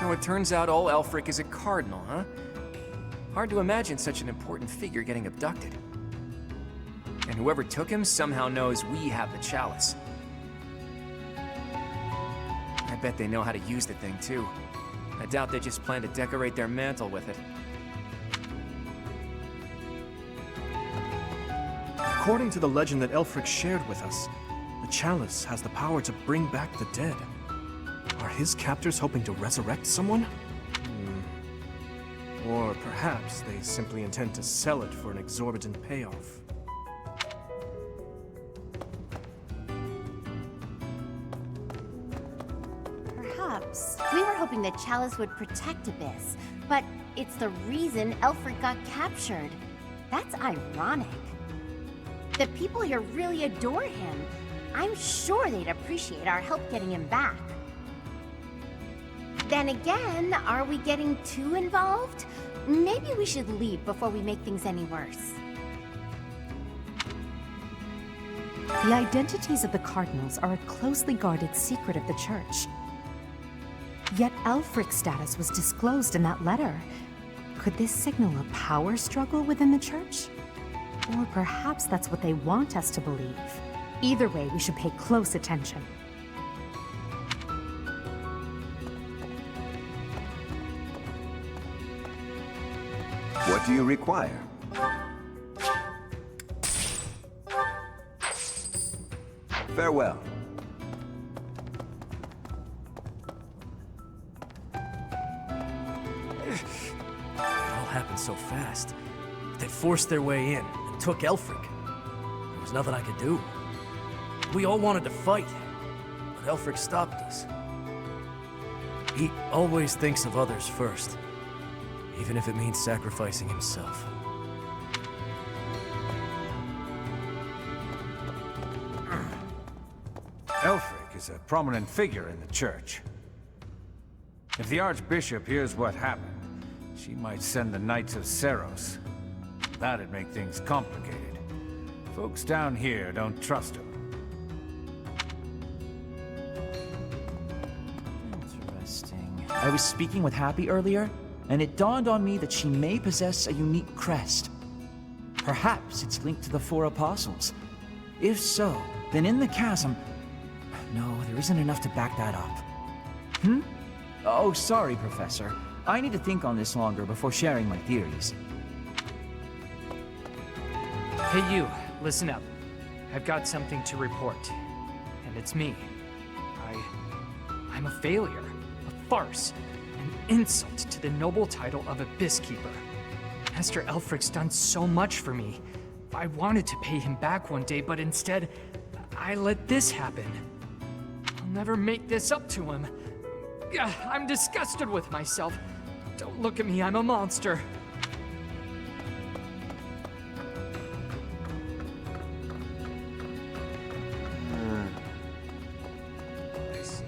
So it turns out old Elfric is a cardinal, huh? Hard to imagine such an important figure getting abducted. And whoever took him somehow knows we have the chalice. I bet they know how to use the thing, too. I doubt they just plan to decorate their mantle with it. According to the legend that Elfric shared with us, the chalice has the power to bring back the dead. Are his captors hoping to resurrect someone? Or perhaps they simply intend to sell it for an exorbitant payoff. Perhaps. We were hoping the chalice would protect Abyss, but it's the reason Elfric got captured. That's ironic. The people here really adore him. I'm sure they'd appreciate our help getting him back. Then again, are we getting too involved? Maybe we should leave before we make things any worse. The identities of the cardinals are a closely guarded secret of the Church. Yet Elfric's status was disclosed in that letter. Could this signal a power struggle within the Church? Or perhaps that's what they want us to believe. Either way, we should pay close attention. What do you require? Farewell. It all happened so fast. They forced their way in and took Elfric. There was nothing I could do. We all wanted to fight, but Elfric stopped us. He always thinks of others first, even if it means sacrificing himself. Elfric is a prominent figure in the church. If the Archbishop hears what happened, she might send the Knights of Seros. That'd make things complicated. Folks down here don't trust him. Interesting. I was speaking with Happy earlier, and it dawned on me that she may possess a unique crest. Perhaps it's linked to the Four Apostles. If so, then in the chasm... No, there isn't enough to back that up. Oh, sorry, Professor. I need to think on this longer before sharing my theories. Hey you, listen up. I've got something to report. And it's me. I'm a failure. A farce. An insult to the noble title of Abyss Keeper. Master Elfric's done so much for me. I wanted to pay him back one day, but instead, I let this happen. I'll never make this up to him. I'm disgusted with myself. Don't look at me, I'm a monster. I see.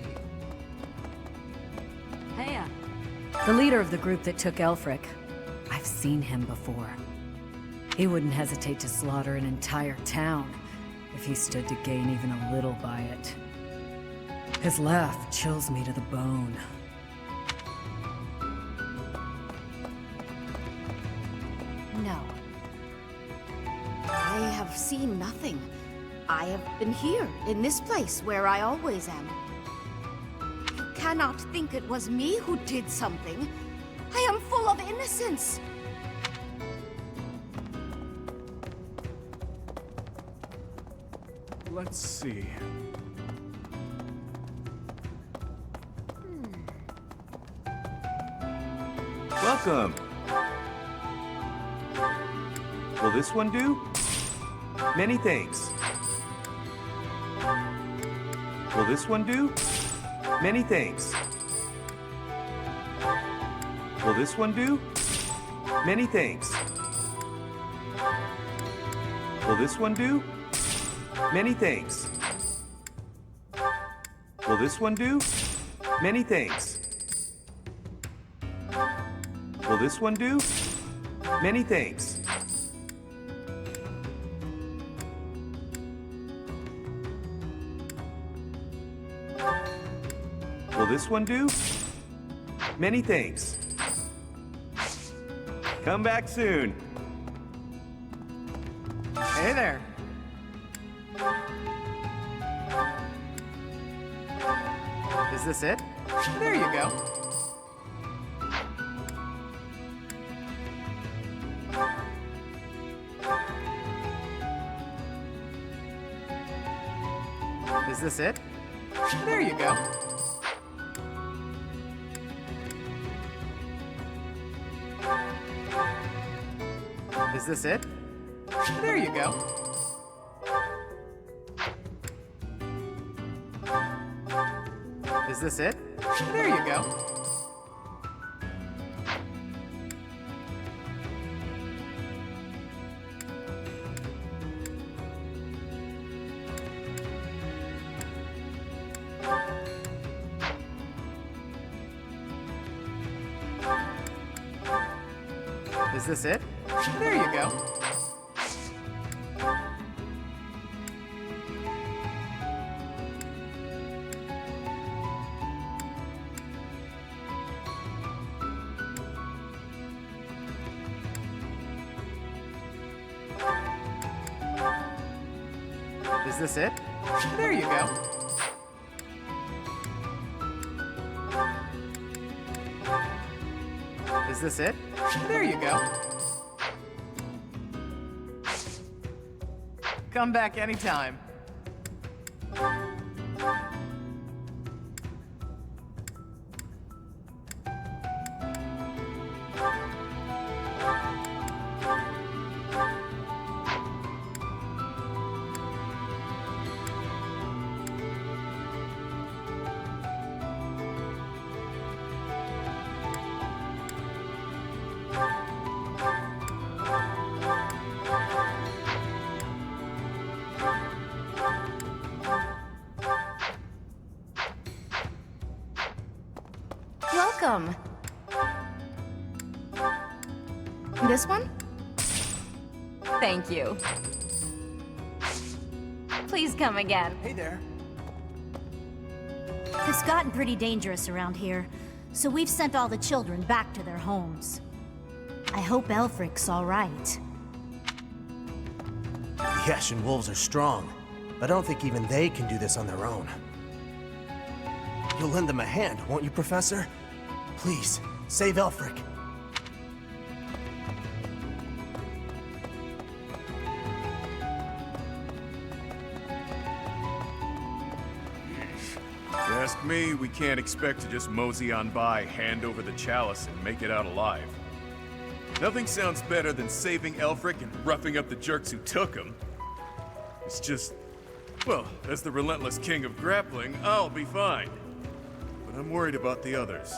Heya. The leader of the group that took Elfric. I've seen him before. He wouldn't hesitate to slaughter an entire town if he stood to gain even a little by it. His laugh chills me to the bone. No. I have seen nothing. I have been here, in this place, where I always am. You cannot think it was me who did something. I am full of innocence. Let's see. Welcome. Will this one do? Many thanks. Will this one do? Many thanks. Will this one do? Many thanks. Will this one do? Many thanks. Will this one do? Many thanks. Will this one do? Many thanks. Will this one do? Many thanks. Come back soon. Hey there. Is this it? There you go. Is this it? There you go. Is this it? There you go. Is this it? There you go. Is this it? There you go. Is this it? There you go. Is this it? There you go. Come back anytime. Welcome. This one? Thank you. Please come again. Hey there. It's gotten pretty dangerous around here, so we've sent all the children back to their homes. I hope Elfric's all right. The Ashen Wolves are strong, but I don't think even they can do this on their own. You'll lend them a hand, won't you, Professor? Please, save Elfric. If you ask me, we can't expect to just mosey on by, hand over the chalice, and make it out alive. Nothing sounds better than saving Elfric and roughing up the jerks who took him. It's just, well, as the relentless king of grappling, I'll be fine. But I'm worried about the others.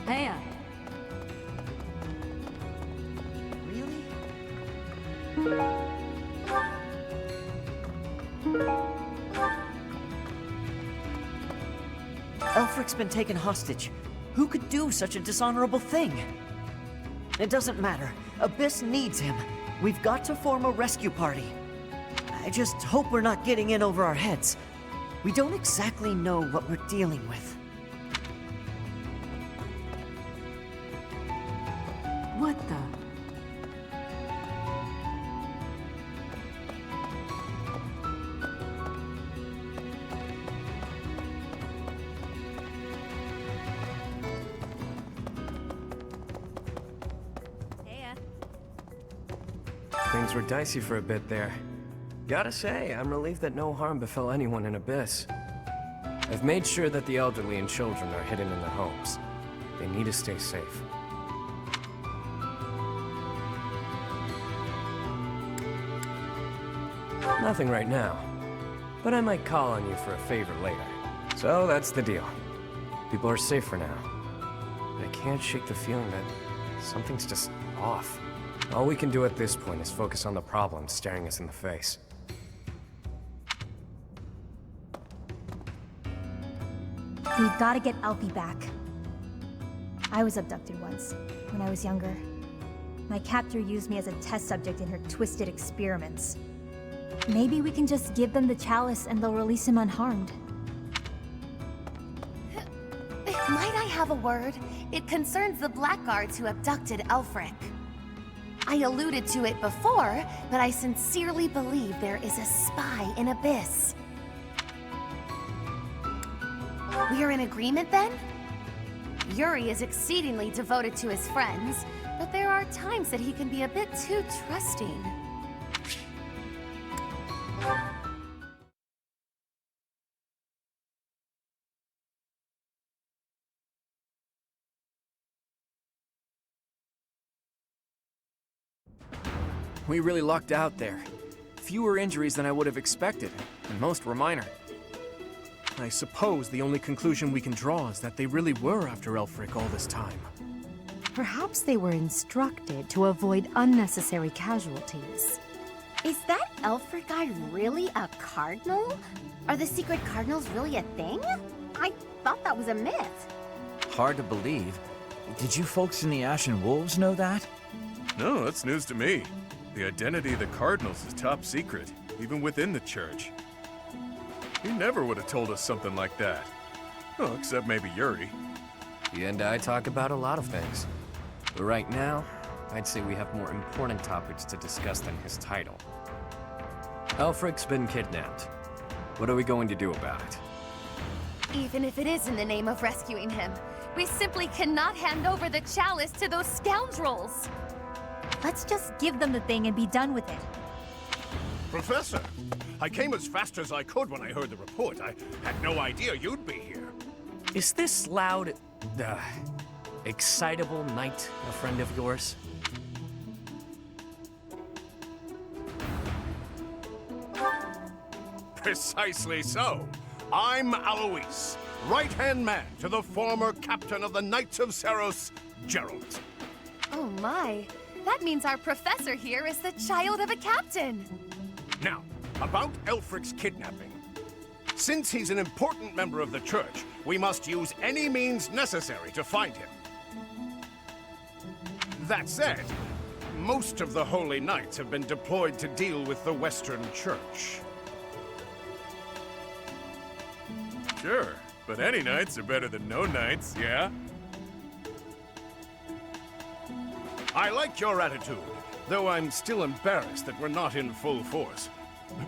Hey, Elfric's been taken hostage. Who could do such a dishonorable thing? It doesn't matter. Abyss needs him. We've got to form a rescue party. I just hope we're not getting in over our heads. We don't exactly know what we're dealing with. what the? Things were dicey for a bit there. Gotta say, I'm relieved that no harm befell anyone in Abyss. I've made sure that the elderly and children are hidden in their homes. They need to stay safe. Nothing right now, but I might call on you for a favor later. So that's the deal. People are safe for now. But I can't shake the feeling that something's just off. All we can do at this point is focus on the problem staring us in the face. We've got to get Alfie back. I was abducted once, when I was younger. My captor used me as a test subject in her twisted experiments. Maybe we can just give them the chalice and they'll release him unharmed. Might I have a word? It concerns the blackguards who abducted Elfric. I alluded to it before, but I sincerely believe there is a spy in Abyss. We're in agreement then? Yuri is exceedingly devoted to his friends, but there are times that he can be a bit too trusting. We really lucked out there. Fewer injuries than I would have expected, and most were minor. I suppose the only conclusion we can draw is that they really were after Elfric all this time. Perhaps they were instructed to avoid unnecessary casualties. Is that Elfric guy really a cardinal? Are the secret cardinals really a thing? I thought that was a myth. Hard to believe. Did you folks in the Ashen Wolves know that? No, that's news to me. The identity of the Cardinals is top secret, even within the church. He never would have told us something like that. Oh, except maybe Yuri. He and I talk about a lot of things. But right now, I'd say we have more important topics to discuss than his title. Elfric's been kidnapped. What are we going to do about it? Even if it is in the name of rescuing him, we simply cannot hand over the chalice to those scoundrels. Let's just give them the thing and be done with it. Professor, I came as fast as I could when I heard the report. I had no idea you'd be here. Is this loud, excitable knight a friend of yours? Precisely so. I'm Alois, right-hand man to the former captain of the Knights of Seros, Gerald. Oh my, that means our professor here is the child of a captain. Now, about Elfric's kidnapping. Since he's an important member of the Church, we must use any means necessary to find him. That said, most of the Holy Knights have been deployed to deal with the Western Church. Sure, but any knights are better than no knights, yeah? I like your attitude, though I'm still embarrassed that we're not in full force.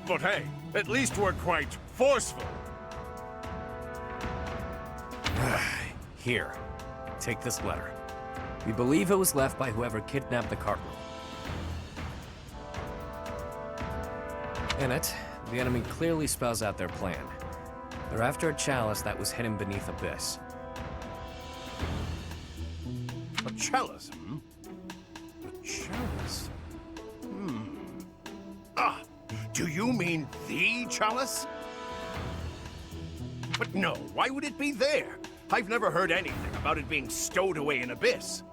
But hey, at least we're quite forceful. Here, take this letter. We believe it was left by whoever kidnapped the Cardinal. In it, the enemy clearly spells out their plan. They're after a chalice that was hidden beneath Abyss. A chalice, hmm? A chalice? Ah, do you mean the chalice? But no, why would it be there? I've never heard anything about it being stowed away in Abyss.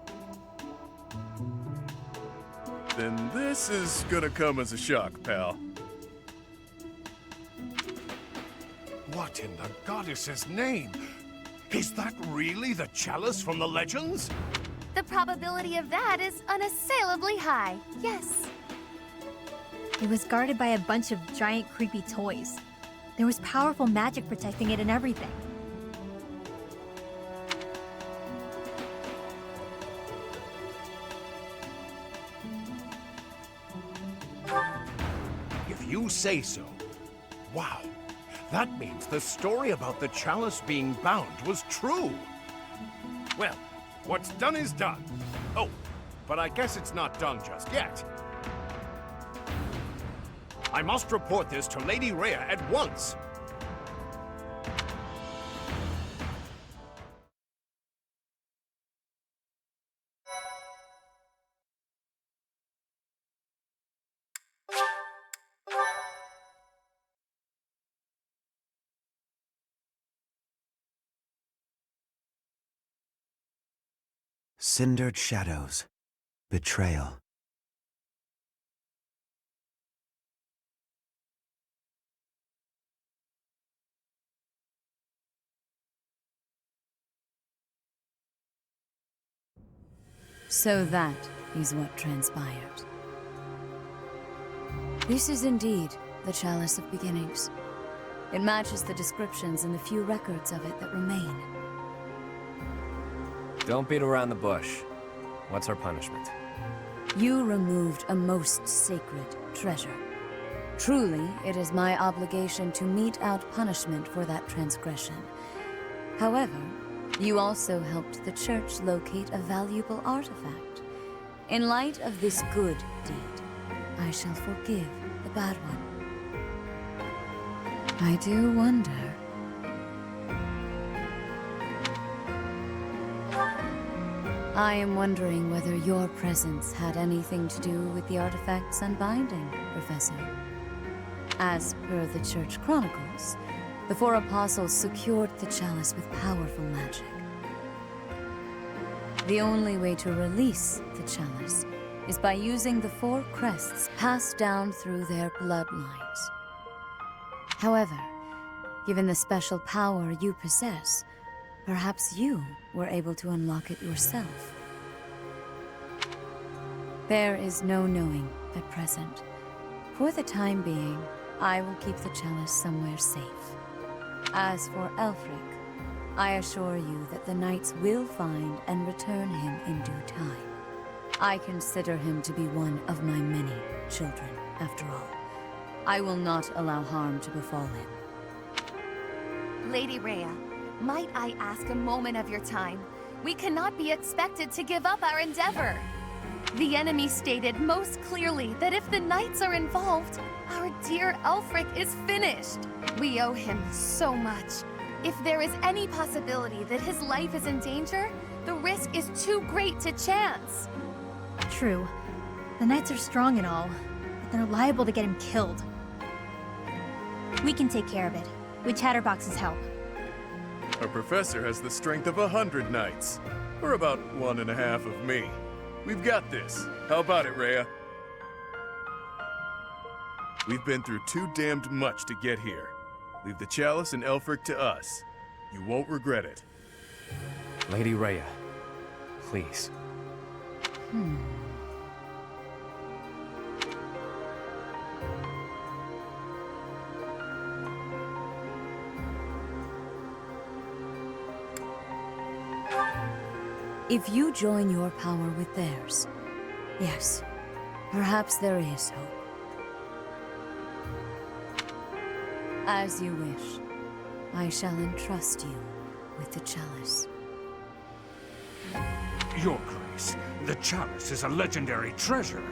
Then this is gonna come as a shock, pal. What in the goddess's name? Is that really the chalice from the legends? The probability of that is unassailably high, yes. It was guarded by a bunch of giant creepy toys. There was powerful magic protecting it and everything. If you say so. Wow. That means the story about the chalice being bound was true. Well, what's done is done. Oh, but I guess it's not done just yet. I must report this to Lady Rhea at once. Cindered shadows. Betrayal. So that is what transpired. This is indeed the Chalice of Beginnings. It matches the descriptions in the few records of it that remain. Don't beat around the bush. What's our punishment? You removed a most sacred treasure. Truly, it is my obligation to mete out punishment for that transgression. However, you also helped the Church locate a valuable artifact. In light of this good deed, I shall forgive the bad one. I do wonder... I am wondering whether your presence had anything to do with the artifact's unbinding, Professor. As per the Church Chronicles, the four apostles secured the chalice with powerful magic. The only way to release the chalice is by using the four crests passed down through their bloodlines. However, given the special power you possess, perhaps you were able to unlock it yourself. There is no knowing at present. For the time being, I will keep the chalice somewhere safe. As for Elfric, I assure you that the knights will find and return him in due time. I consider him to be one of my many children, after all. I will not allow harm to befall him. Lady Rhea, might I ask a moment of your time? We cannot be expected to give up our endeavor. The enemy stated most clearly that if the knights are involved, our dear Elfric is finished. We owe him so much. If there is any possibility that his life is in danger, the risk is too great to chance. True. The knights are strong and all, but they're liable to get him killed. We can take care of it, with Chatterbox's help. Our professor has the strength of 100 knights, or about 1.5 of me. We've got this. How about it, Rhea? We've been through too damned much to get here. Leave the chalice and Elfric to us. You won't regret it. Lady Rhea, please. If you join your power with theirs, yes, perhaps there is hope. As you wish, I shall entrust you with the chalice. Your Grace, the chalice is a legendary treasure.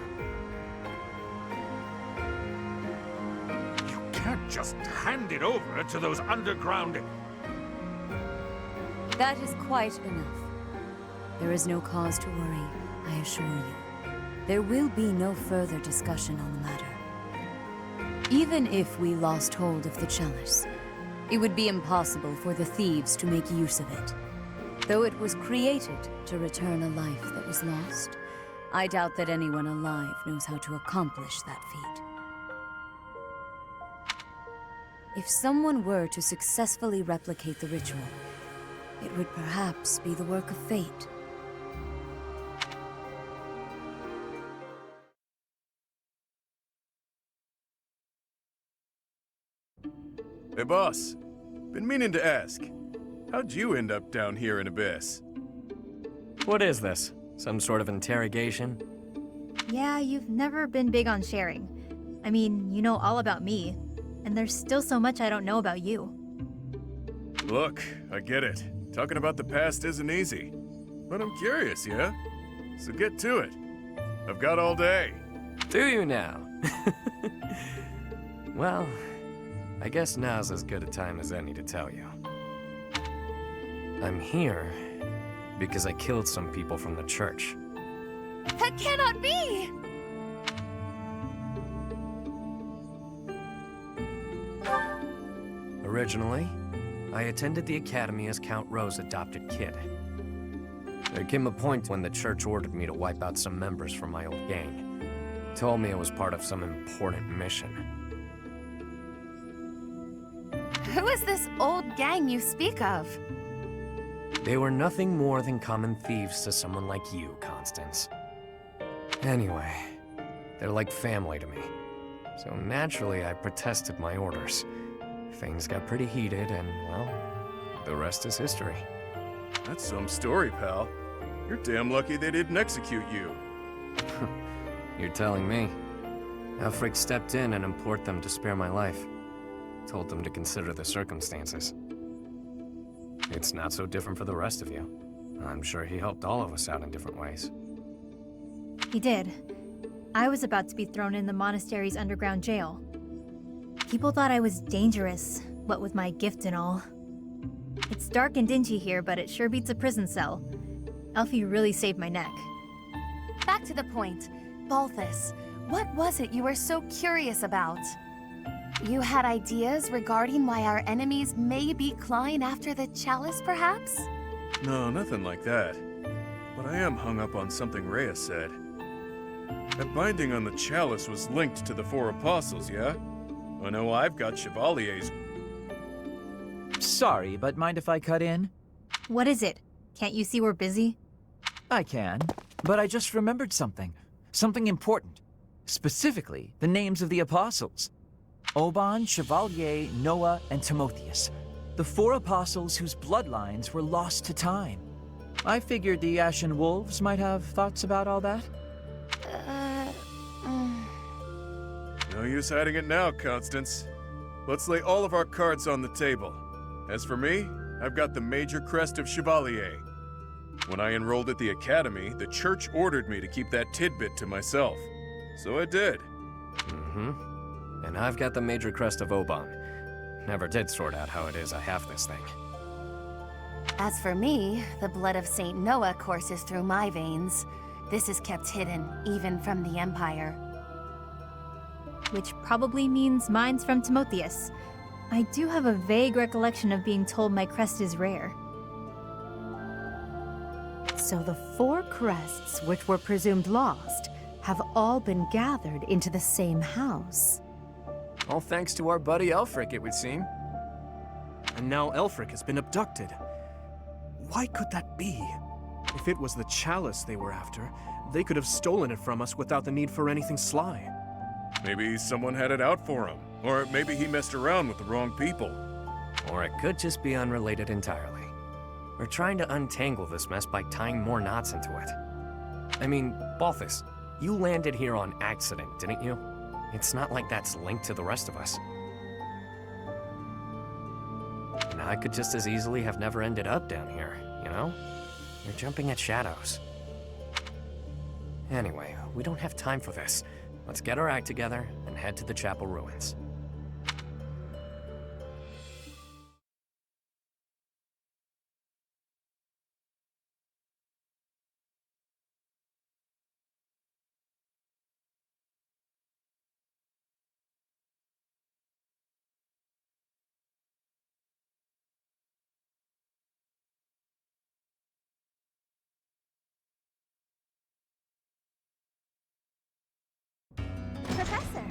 You can't just hand it over to those underground... That is quite enough. There is no cause to worry, I assure you. There will be no further discussion on the matter. Even if we lost hold of the chalice, it would be impossible for the thieves to make use of it. Though it was created to return a life that was lost, I doubt that anyone alive knows how to accomplish that feat. If someone were to successfully replicate the ritual, it would perhaps be the work of fate. Hey, boss. Been meaning to ask. How'd you end up down here in Abyss? What is this? Some sort of interrogation? Yeah, you've never been big on sharing. I mean, you know all about me, and there's still so much I don't know about you. Look, I get it. Talking about the past isn't easy. But I'm curious, yeah? So get to it. I've got all day. Do you now? Well, I guess now's as good a time as any to tell you. I'm here because I killed some people from the church. That cannot be! Originally, I attended the academy as Count Rowe's adopted kid. There came a point when the church ordered me to wipe out some members from my old gang. Told me it was part of some important mission. Who is this old gang you speak of? They were nothing more than common thieves to someone like you, Constance. Anyway, they're like family to me. So naturally, I protested my orders. Things got pretty heated, and, well, the rest is history. That's some story, pal. You're damn lucky they didn't execute you. You're telling me. Elfric stepped in and implored them to spare my life. Told them to consider the circumstances. It's not so different for the rest of you. I'm sure he helped all of us out in different ways. He did. I was about to be thrown in the monastery's underground jail. People thought I was dangerous, what with my gift and all. It's dark and dingy here, but it sure beats a prison cell. Elfie really saved my neck. Back to the point. Balthus, what was it you were so curious about? You had ideas regarding why our enemies may be clawing after the chalice, perhaps? No, nothing like that. But I am hung up on something Rhea said. That binding on the chalice was linked to the four apostles, yeah? I know I've got Chevalier's. Sorry, but mind if I cut in? What is it? Can't you see we're busy? I can, but I just remembered something. Something important. Specifically, the names of the apostles. Oban, Chevalier, Noah, and Timotheus. The four apostles whose bloodlines were lost to time. I figured the Ashen Wolves might have thoughts about all that. No use hiding it now, Constance. Let's lay all of our cards on the table. As for me, I've got the major crest of Chevalier. When I enrolled at the academy, the church ordered me to keep that tidbit to myself. So I did. Mm-hmm. And I've got the major crest of Oban. Never did sort out how it is I have this thing. As for me, the blood of Saint Noah courses through my veins. This is kept hidden, even from the Empire. Which probably means mine's from Timotheus. I do have a vague recollection of being told my crest is rare. So the four crests, which were presumed lost, have all been gathered into the same house. All thanks to our buddy Elfric, it would seem. And now Elfric has been abducted. Why could that be? If it was the chalice they were after, they could have stolen it from us without the need for anything sly. Maybe someone had it out for him. Or maybe he messed around with the wrong people. Or it could just be unrelated entirely. We're trying to untangle this mess by tying more knots into it. I mean, Balthus, you landed here on accident, didn't you? It's not like that's linked to the rest of us. And I could just as easily have never ended up down here, you know? You're jumping at shadows. Anyway, we don't have time for this. Let's get our act together and head to the chapel ruins. Professor.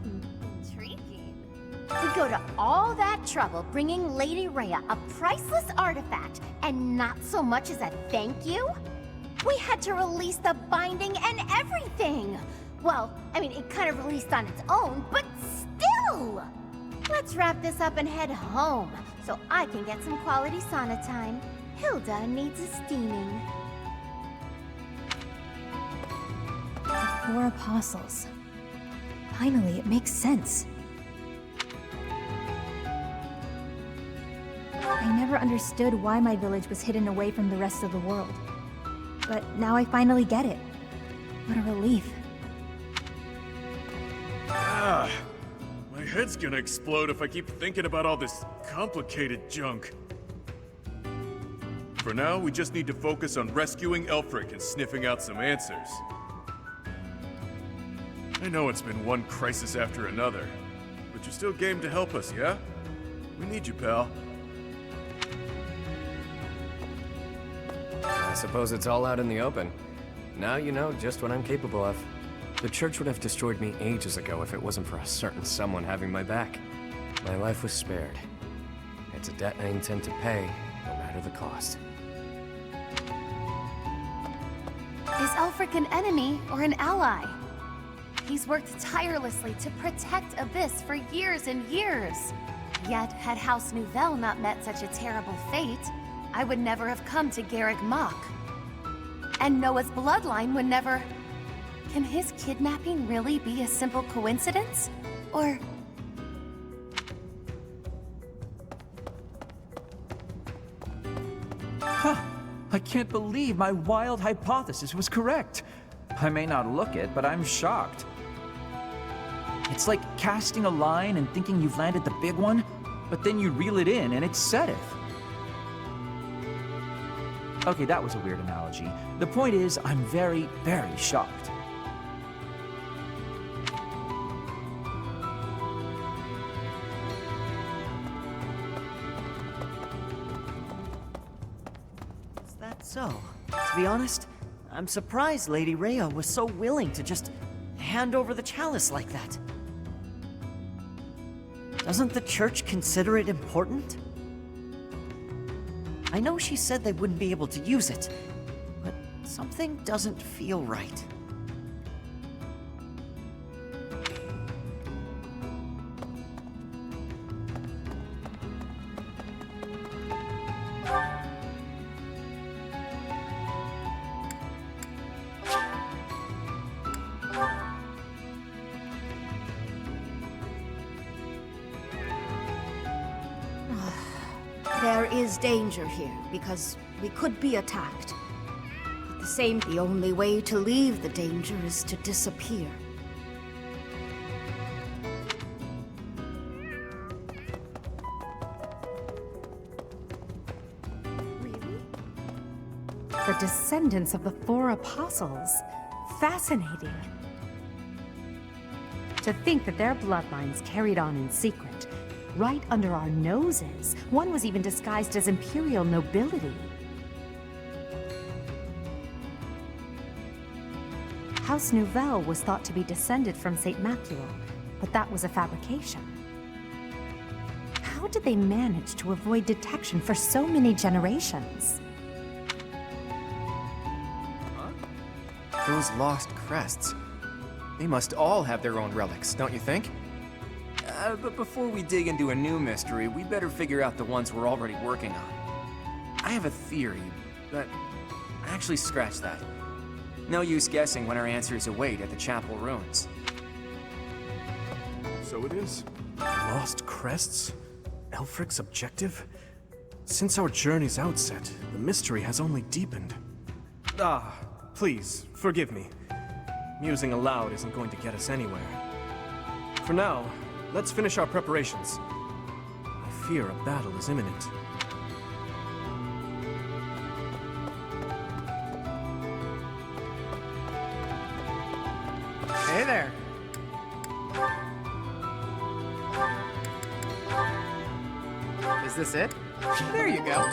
Intriguing. We go to all that trouble bringing Lady Rhea a priceless artifact, and not so much as a thank you? We had to release the binding and everything! Well, I mean, it kind of released on its own, but still! Let's wrap this up and head home, so I can get some quality sauna time. Hilda needs a steaming. The four apostles. Finally, it makes sense. I never understood why my village was hidden away from the rest of the world. But now I finally get it. What a relief. Ah, my head's gonna explode if I keep thinking about all this complicated junk. For now, we just need to focus on rescuing Elfric and sniffing out some answers. I know it's been one crisis after another, but you're still game to help us, yeah? We need you, pal. I suppose it's all out in the open. Now you know just what I'm capable of. The church would have destroyed me ages ago if it wasn't for a certain someone having my back. My life was spared. It's a debt I intend to pay, no matter the cost. Is Elfric an enemy or an ally? He's worked tirelessly to protect Abyss for years and years. Yet, had House Nouvelle not met such a terrible fate, I would never have come to Garrick Mach. And Noah's bloodline would never... Can his kidnapping really be a simple coincidence? Or... Huh. I can't believe my wild hypothesis was correct. I may not look it, but I'm shocked. It's like casting a line and thinking you've landed the big one, but then you reel it in and it's Seth. Okay, that was a weird analogy. The point is, I'm very, very shocked. Is that so? To be honest, I'm surprised Lady Rhea was so willing to just hand over the chalice like that. Doesn't the church consider it important? I know she said they wouldn't be able to use it, but something doesn't feel right. There is danger here, because we could be attacked. At the only way to leave the danger is to disappear. The descendants of the four apostles. Fascinating. To think that their bloodlines carried on in secret, right under our noses. One was even disguised as imperial nobility. House Nouvelle was thought to be descended from St. Macula, but that was a fabrication. How did they manage to avoid detection for so many generations? Those lost crests. They must all have their own relics, don't you think? But before we dig into a new mystery, we better figure out the ones we're already working on. I have a theory, but actually scratch that. No use guessing when our answers await at the chapel ruins. So it is. Lost crests? Elfric's objective? Since our journey's outset, the mystery has only deepened. Please, forgive me. Musing aloud isn't going to get us anywhere. For now, let's finish our preparations. I fear a battle is imminent. Hey there. Is this it? There you go.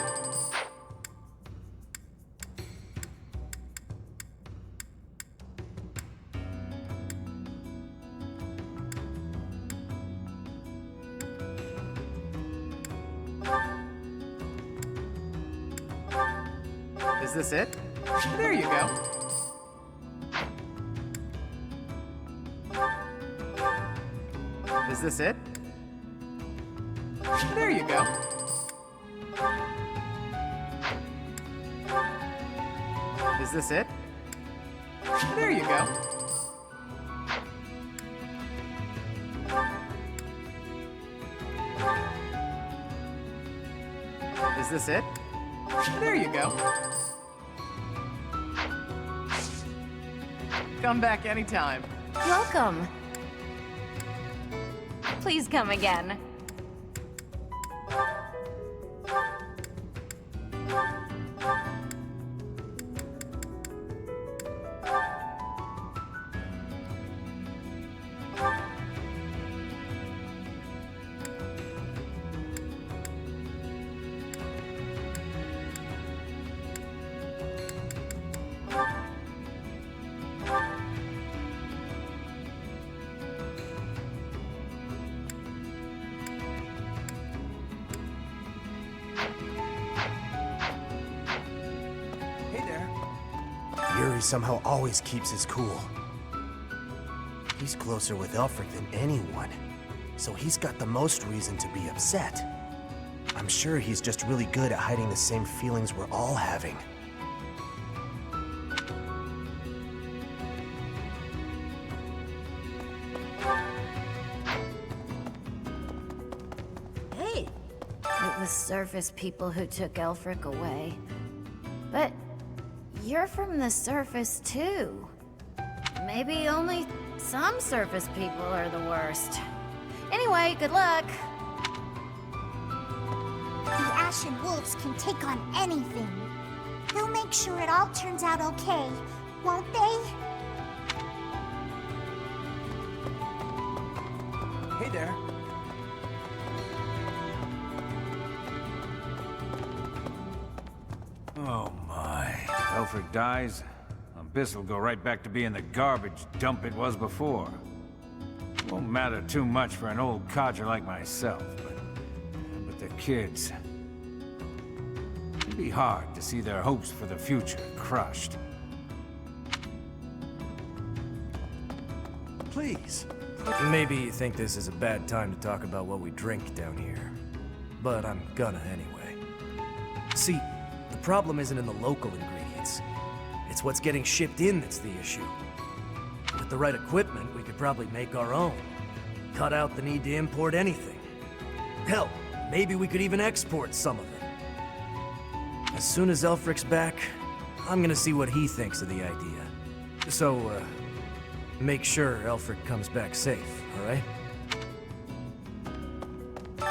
Is this it? There you go. Is this it? There you go. Is this it? There you go. Is this it? There you go. Come back anytime. Welcome. Please come again. Yuri somehow always keeps his cool. He's closer with Elfric than anyone, so he's got the most reason to be upset. I'm sure he's just really good at hiding the same feelings we're all having. Hey! It was surface people who took Elfric away. But you're from the surface too. Maybe only some surface people are the worst. Anyway, good luck. The Ashen Wolves can take on anything. They'll make sure it all turns out okay, won't they? Hey there. Oh my. Elfric dies, Abyss will go right back to being the garbage dump it was before. Won't matter too much for an old codger like myself, but the kids... It'd be hard to see their hopes for the future crushed. Please. Maybe you think this is a bad time to talk about what we drink down here, but I'm gonna anyway. See, the problem isn't in the local ingredients. It's what's getting shipped in that's the issue. With the right equipment, we could probably make our own. Cut out the need to import anything. Hell, maybe we could even export some of it. As soon as Elfric's back, I'm gonna see what he thinks of the idea. So, make sure Elfric comes back safe, alright?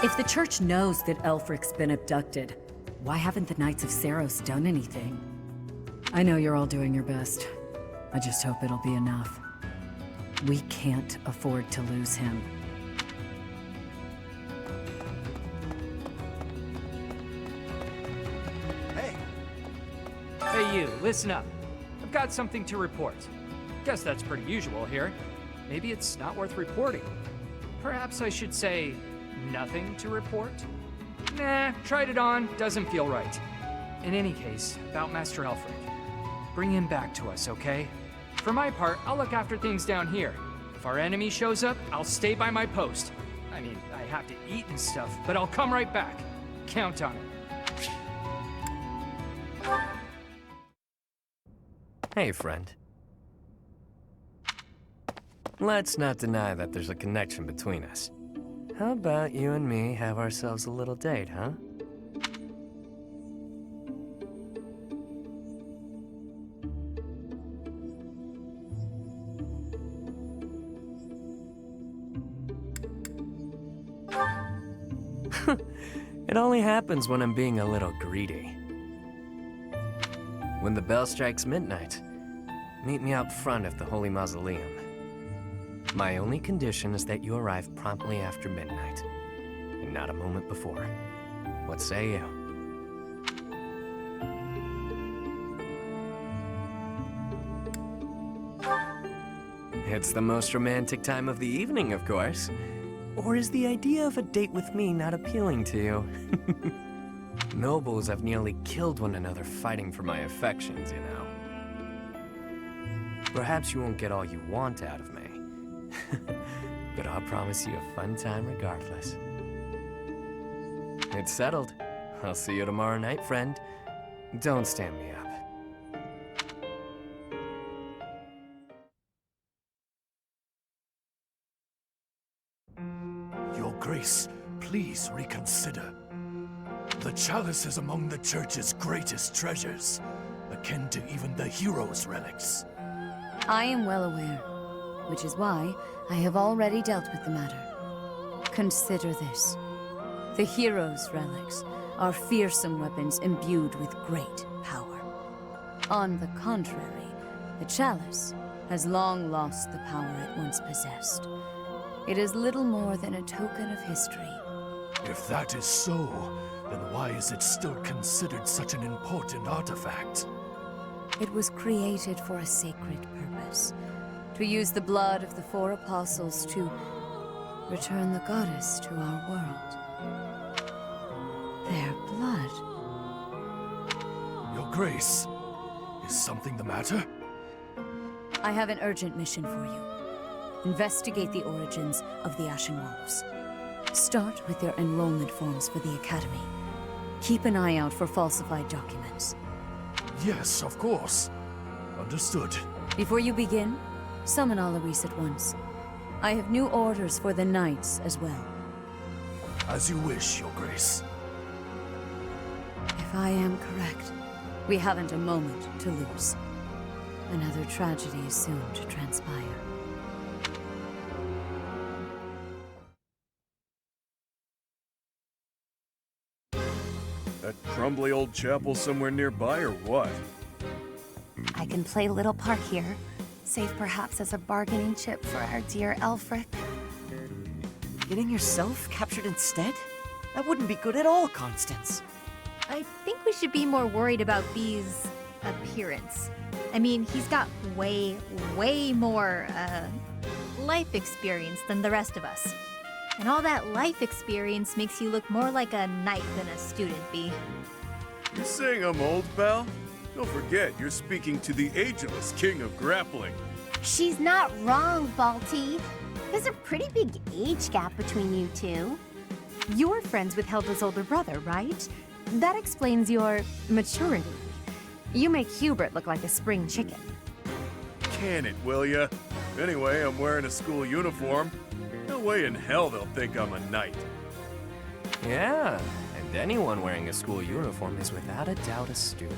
If the church knows that Elfric's been abducted, why haven't the Knights of Seiros done anything? I know you're all doing your best. I just hope it'll be enough. We can't afford to lose him. Hey you, listen up. I've got something to report. Guess that's pretty usual here. Maybe it's not worth reporting. Perhaps I should say, nothing to report? Nah, tried it on, doesn't feel right. In any case, about Master Elfric. Bring him back to us, okay? For my part, I'll look after things down here. If our enemy shows up, I'll stay by my post. I mean, I have to eat and stuff, but I'll come right back. Count on it. Hey, friend. Let's not deny that there's a connection between us. How about you and me have ourselves a little date, huh? It only happens when I'm being a little greedy. When the bell strikes midnight, meet me out front of the Holy Mausoleum. My only condition is that you arrive promptly after midnight, and not a moment before. What say you? It's the most romantic time of the evening, of course. Or is the idea of a date with me not appealing to you? Nobles have nearly killed one another fighting for my affections, you know. Perhaps you won't get all you want out of me. But I'll promise you a fun time regardless. It's settled. I'll see you tomorrow night, friend. Don't stand me up. Your Grace, please reconsider. The chalice is among the Church's greatest treasures, akin to even the heroes' relics. I am well aware, which is why I have already dealt with the matter. Consider this. The heroes' relics are fearsome weapons imbued with great power. On the contrary, the chalice has long lost the power it once possessed. It is little more than a token of history. If that is so, then why is it still considered such an important artifact? It was created for a sacred purpose. To use the blood of the 4 apostles to return the goddess to our world. Their blood. Your Grace, is something the matter? I have an urgent mission for you. Investigate the origins of the Ashen Wolves. Start with their enrollment forms for the Academy. Keep an eye out for falsified documents. Yes, of course. Understood. Before you begin, summon Alois at once. I have new orders for the Knights as well. As you wish, Your Grace. If I am correct, we haven't a moment to lose. Another tragedy is soon to transpire. That crumbly old chapel somewhere nearby, or what? I can play little part here, save perhaps as a bargaining chip for our dear Elfric. Getting yourself captured instead? That wouldn't be good at all, Constance. I think we should be more worried about B's appearance. I mean, he's got way more, life experience than the rest of us. And all that life experience makes you look more like a knight than a student, B. You saying I'm old, pal? Don't forget, you're speaking to the ageless king of grappling. She's not wrong, Balti. There's a pretty big age gap between you two. You're friends with Helda's older brother, right? That explains your maturity. You make Hubert look like a spring chicken. Can it, will ya? Anyway, I'm wearing a school uniform. No way in hell they'll think I'm a knight. Yeah, and anyone wearing a school uniform is without a doubt a student.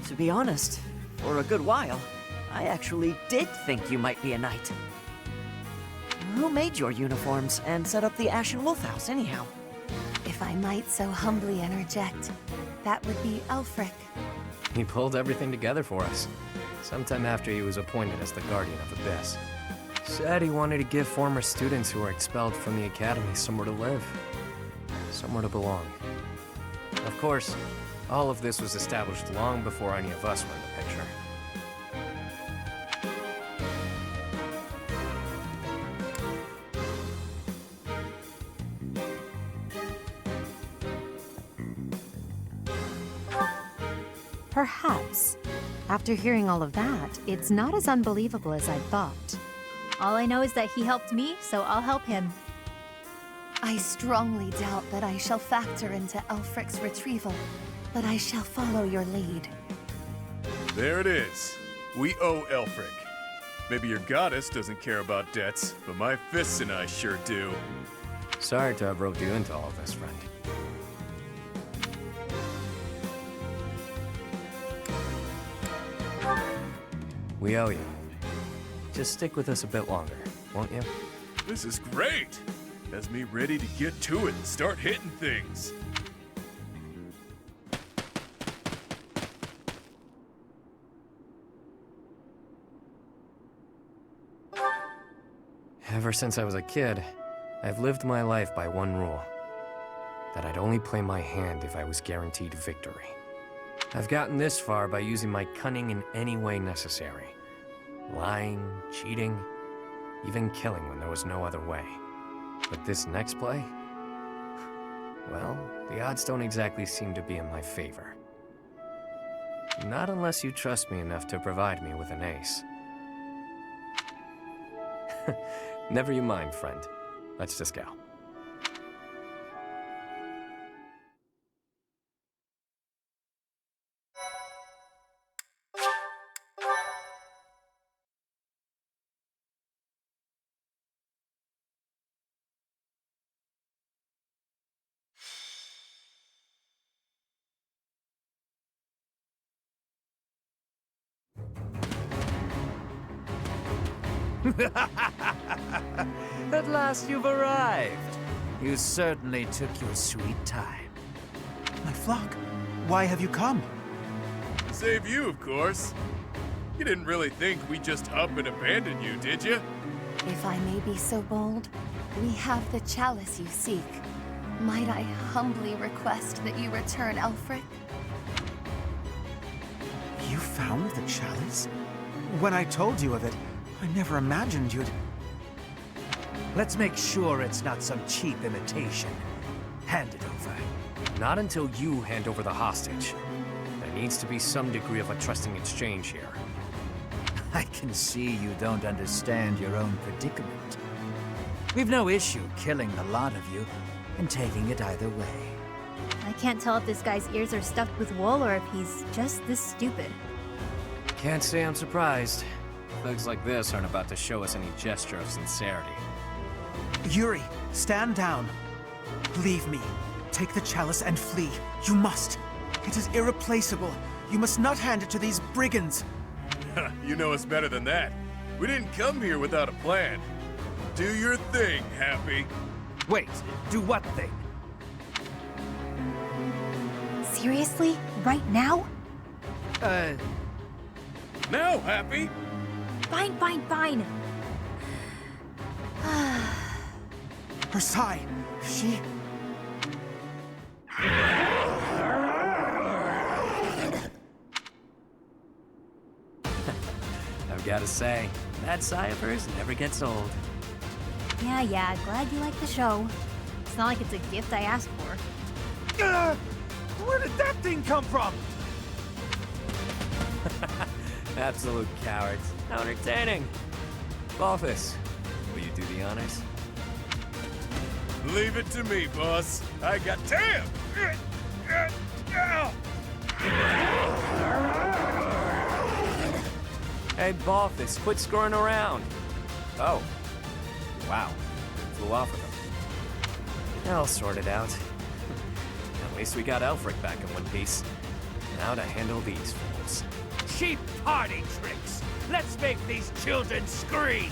To be honest, for a good while, I actually did think you might be a knight. Who made your uniforms and set up the Ashen Wolf House, anyhow? If I might so humbly interject, that would be Elfric. He pulled everything together for us, sometime after he was appointed as the Guardian of Abyss. Said he wanted to give former students who were expelled from the Academy somewhere to live, somewhere to belong. Of course, all of this was established long before any of us were in the picture. Perhaps. After hearing all of that, it's not as unbelievable as I thought. All I know is that he helped me, so I'll help him. I strongly doubt that I shall factor into Elfric's retrieval, but I shall follow your lead. There it is. We owe Elfric. Maybe your goddess doesn't care about debts, but my fists and I sure do. Sorry to have roped you into all this, friend. We owe you. Just stick with us a bit longer, won't you? This is great! Has me ready to get to it and start hitting things. Ever since I was a kid, I've lived my life by one rule. That I'd only play my hand if I was guaranteed victory. I've gotten this far by using my cunning in any way necessary. Lying, cheating, even killing when there was no other way. But this next play? Well, the odds don't exactly seem to be in my favor. Not unless you trust me enough to provide me with an ace. Never you mind, friend. Let's just go. At last you've arrived. You certainly took your sweet time. My flock, why have you come? Save you, of course. You didn't really think we'd just up and abandon you, did you? If I may be so bold, we have the chalice you seek. Might I humbly request that you return Elfric? You found the chalice? When I told you of it, I never imagined you'd... Let's make sure it's not some cheap imitation. Hand it over. Not until you hand over the hostage. There needs to be some degree of a trusting exchange here. I can see you don't understand your own predicament. We've no issue killing the lot of you and taking it either way. I can't tell if this guy's ears are stuffed with wool or if he's just this stupid. Can't say I'm surprised. Thugs like this aren't about to show us any gesture of sincerity. Yuri, stand down. Leave me. Take the chalice and flee. You must. It is irreplaceable. You must not hand it to these brigands. You know us better than that. We didn't come here without a plan. Do your thing, Happy. Wait, do what thing? Seriously? Right now? Now, Happy! Fine, fine, fine. Her sigh. She... I've gotta say, that sigh of hers never gets old. Yeah, glad you like the show. It's not like it's a gift I asked for. Where did that thing come from? Absolute cowards. How entertaining. Balthus, will you do the honors? Leave it to me, boss. I got... Damn! Hey, Balthus, quit screwing around. Oh. Wow. Flew off with him. I'll sort it out. At least we got Elfric back in one piece. Now to handle these fools. Cheap party tricks! Let's make these children scream!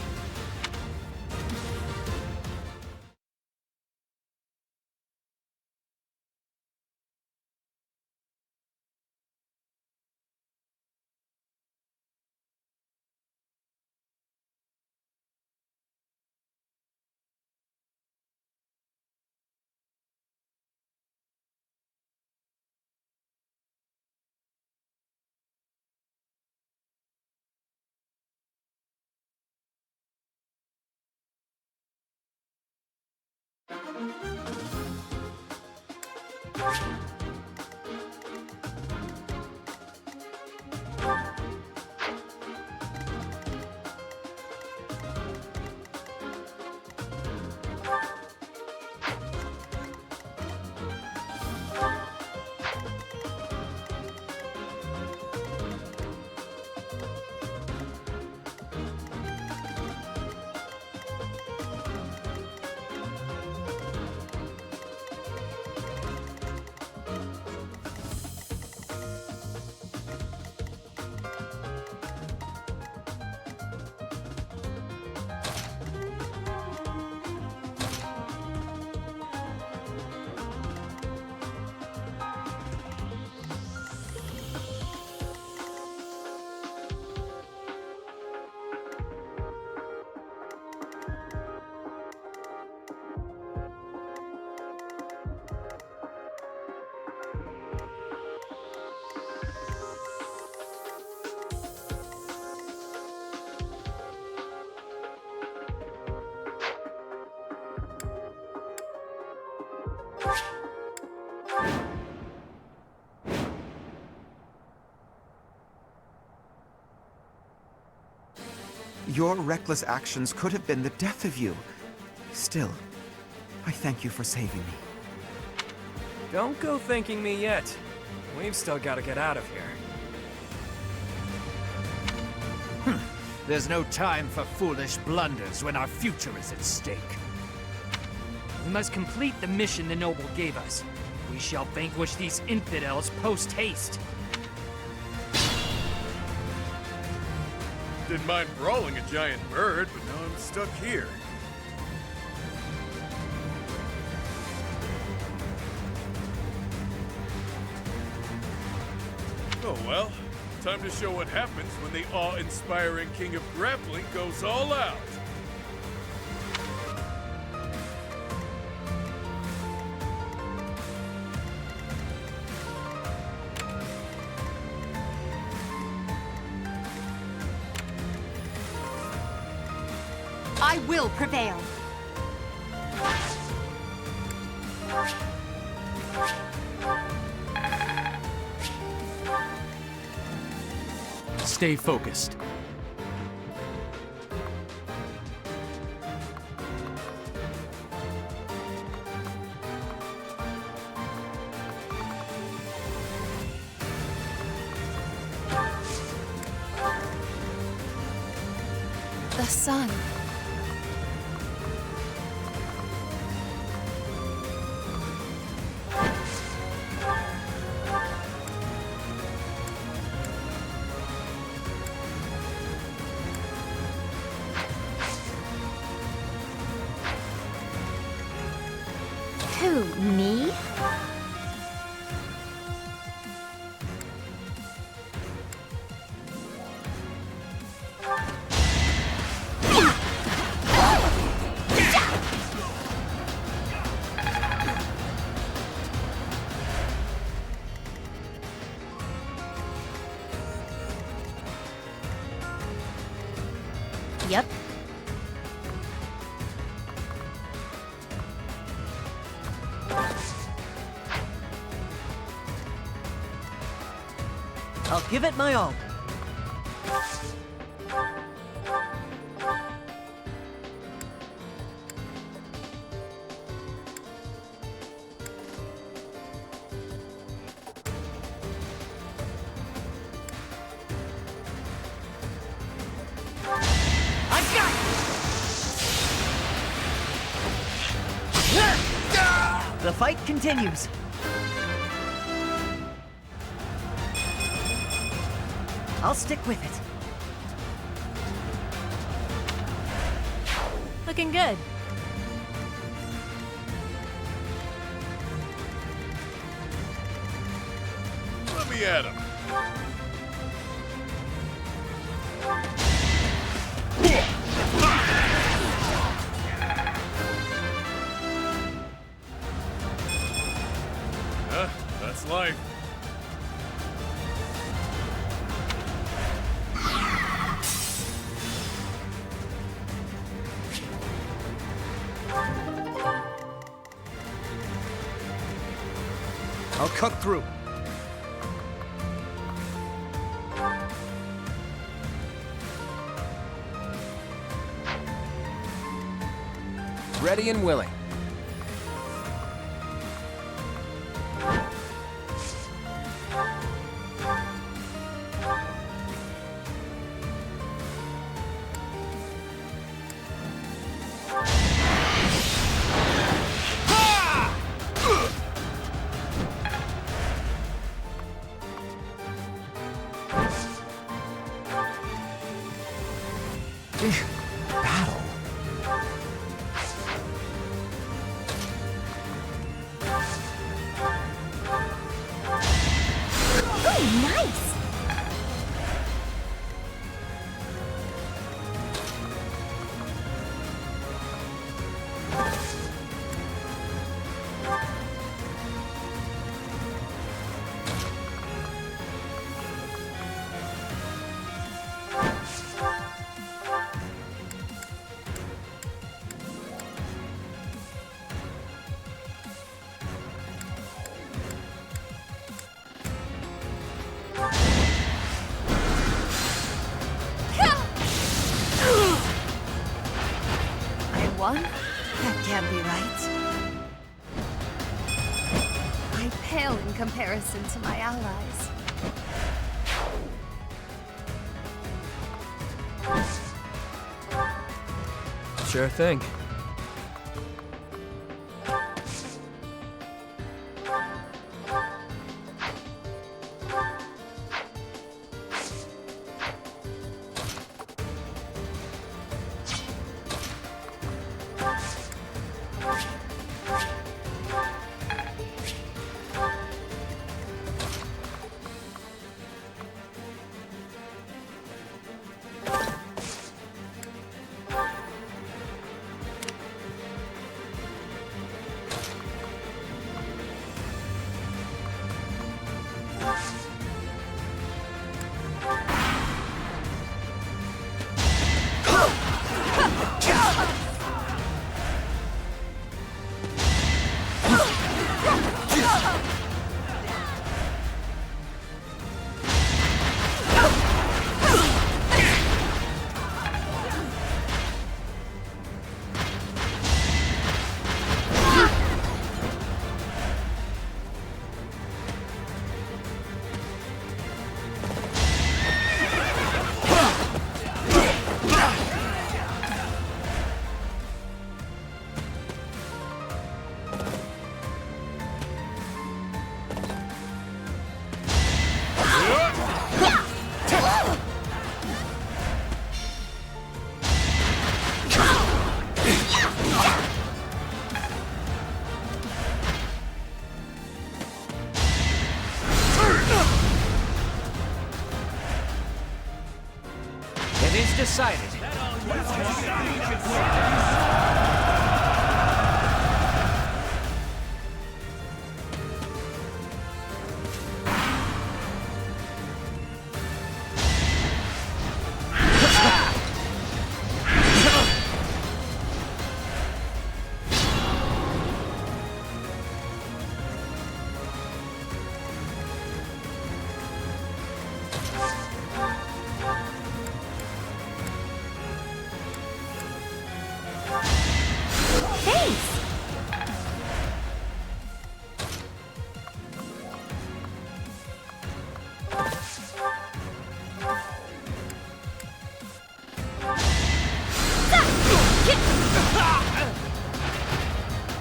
Your reckless actions could have been the death of you. Still, I thank you for saving me. Don't go thanking me yet. We've still got to get out of here. There's no time for foolish blunders when our future is at stake. We must complete the mission the noble gave us. We shall vanquish these infidels post-haste. Didn't mind brawling a giant bird, but now I'm stuck here. Oh well, time to show what happens when the awe-inspiring King of Grappling goes all out. I will prevail. Stay focused. sun. Who, me? Yep. I'll give it my all. The fight continues. I'll stick with it. Looking good. Let me at him. That's life. I'll cut through. Ready and willing. Battle. Ooh, nice! I won? That can't be right. I pale in comparison to my allies. Sure thing. excited.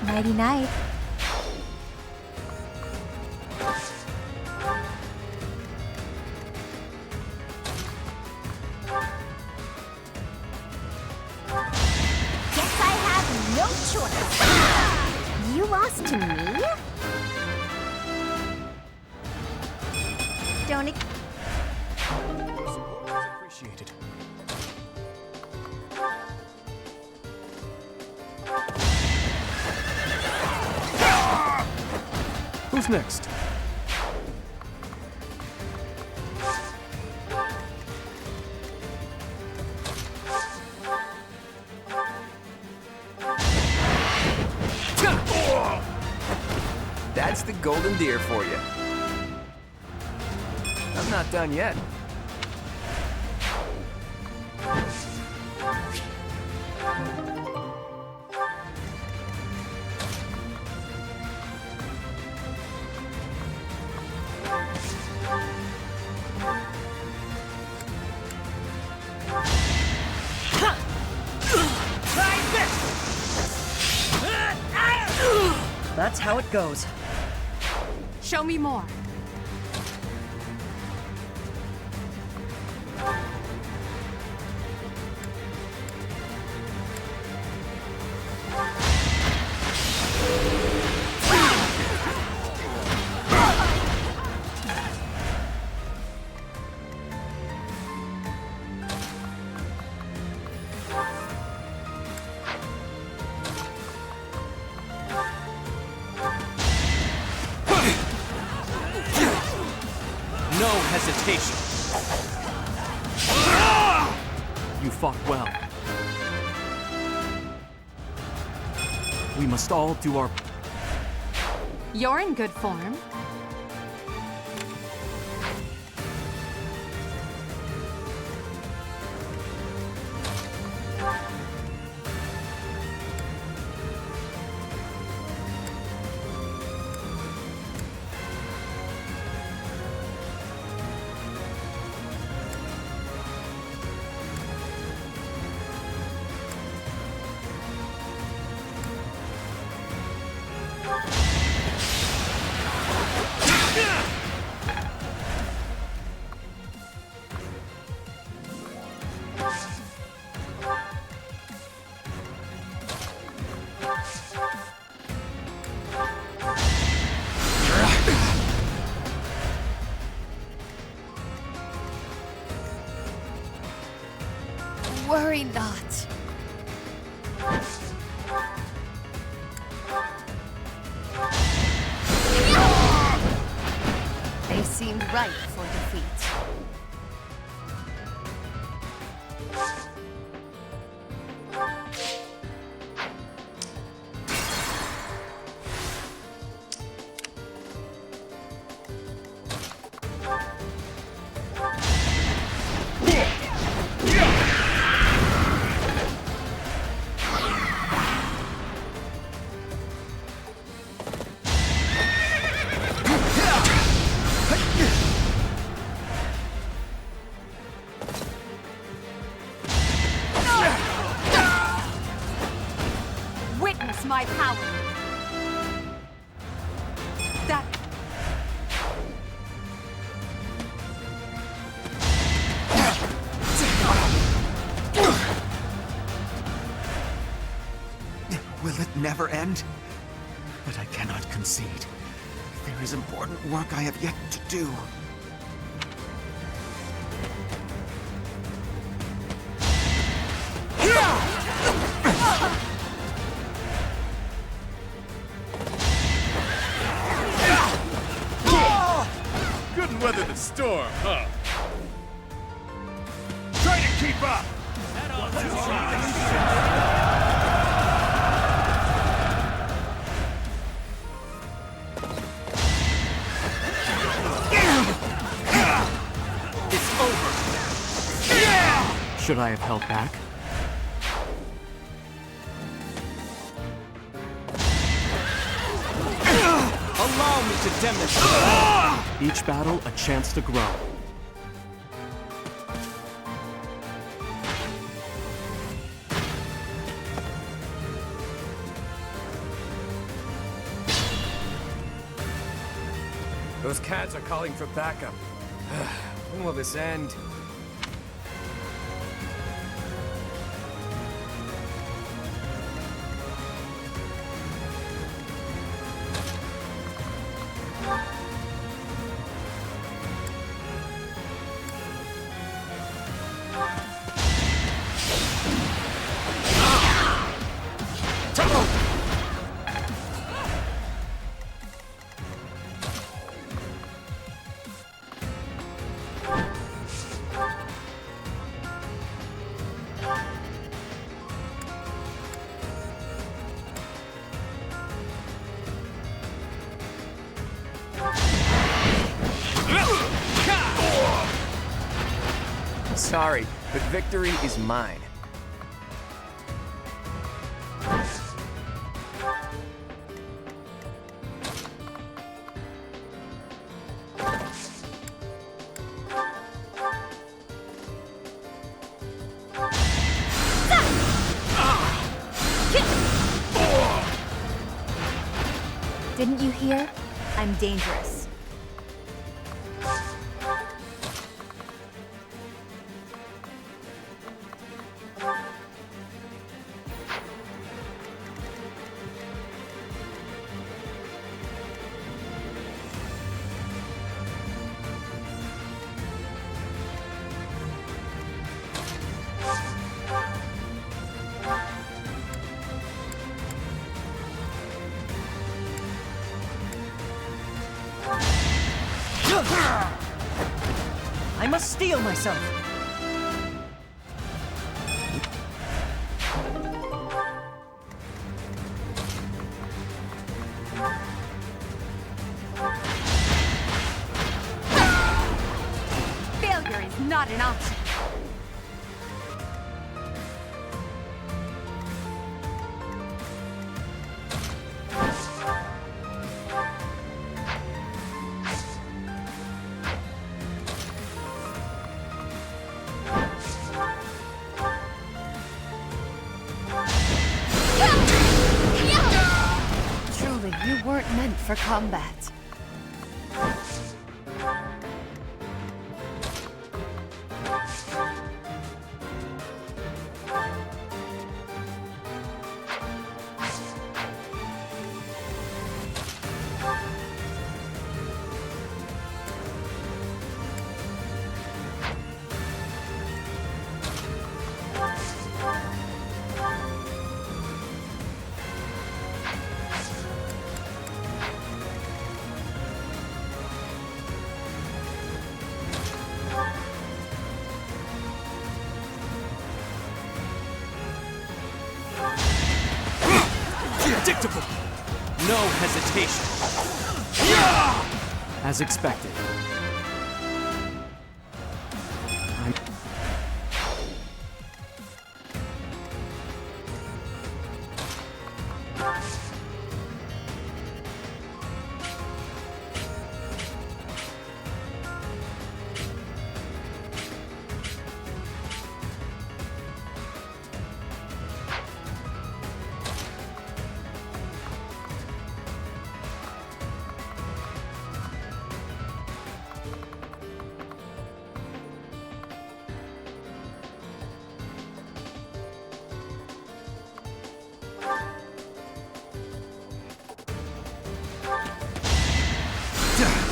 Nighty night. Guess I have no choice. You lost to me? Don't Appreciated. Who's next? That's the golden deer for you. I'm not done yet. That's how it goes. Show me more. No hesitation. You fought well. We must all do our... You're in good form. Worry not. They seemed ripe for defeat. Witness my power. That... Will it never end? But I cannot concede. There is important work I have yet to do. storm, huh? Try to keep up! It's over. Should I have held back? Allow me to demonstrate. Each battle a chance to grow. Those cats are calling for backup. When will this end? Sorry, but victory is mine. Didn't you hear? I'm dangerous. I must steel myself. Failure is not an option. Truly, you weren't meant for combat. Predictable! No hesitation. As expected.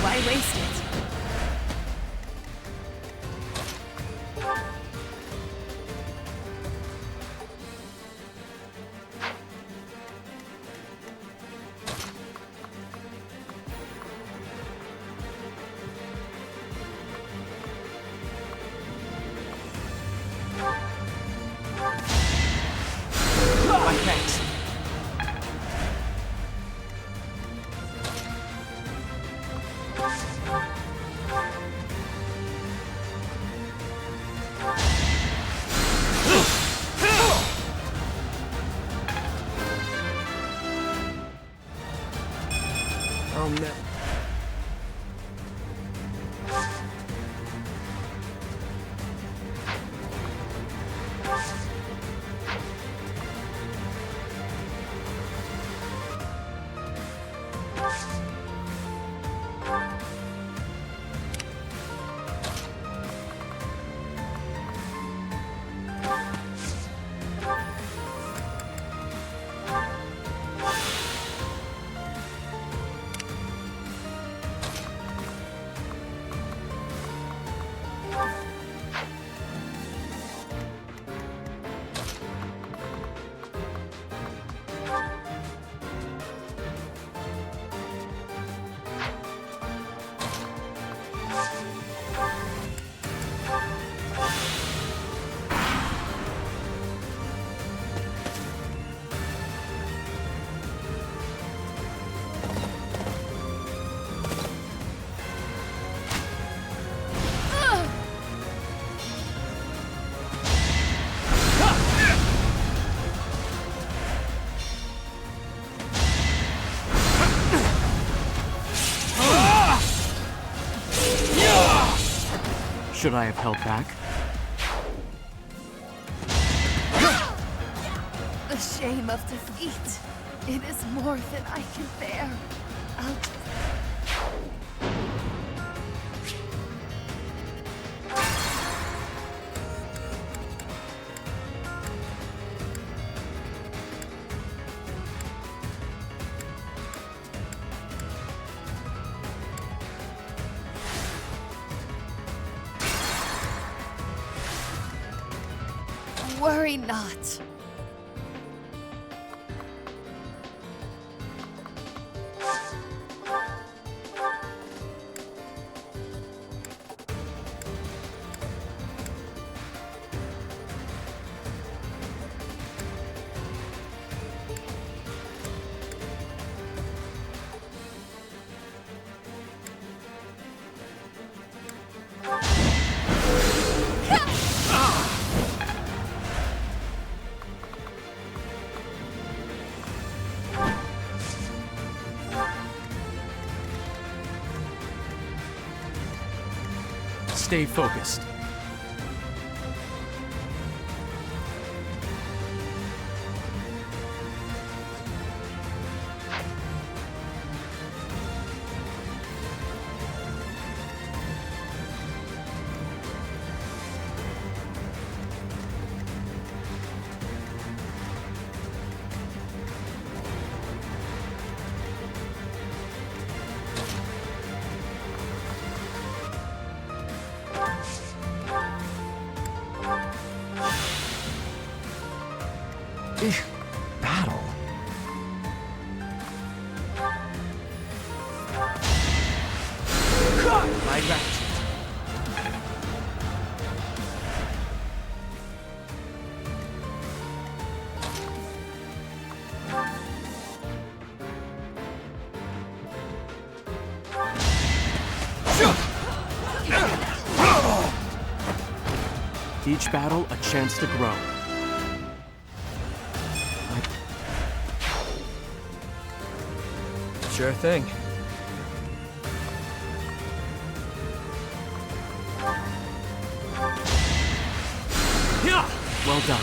Why waste it? I'll never... Should I have held back? The shame of defeat. It is more than I can bear. I'll just... Worry not. Stay focused. Battle. My gratitude. Each battle, a chance to grow. Sure thing. Well done.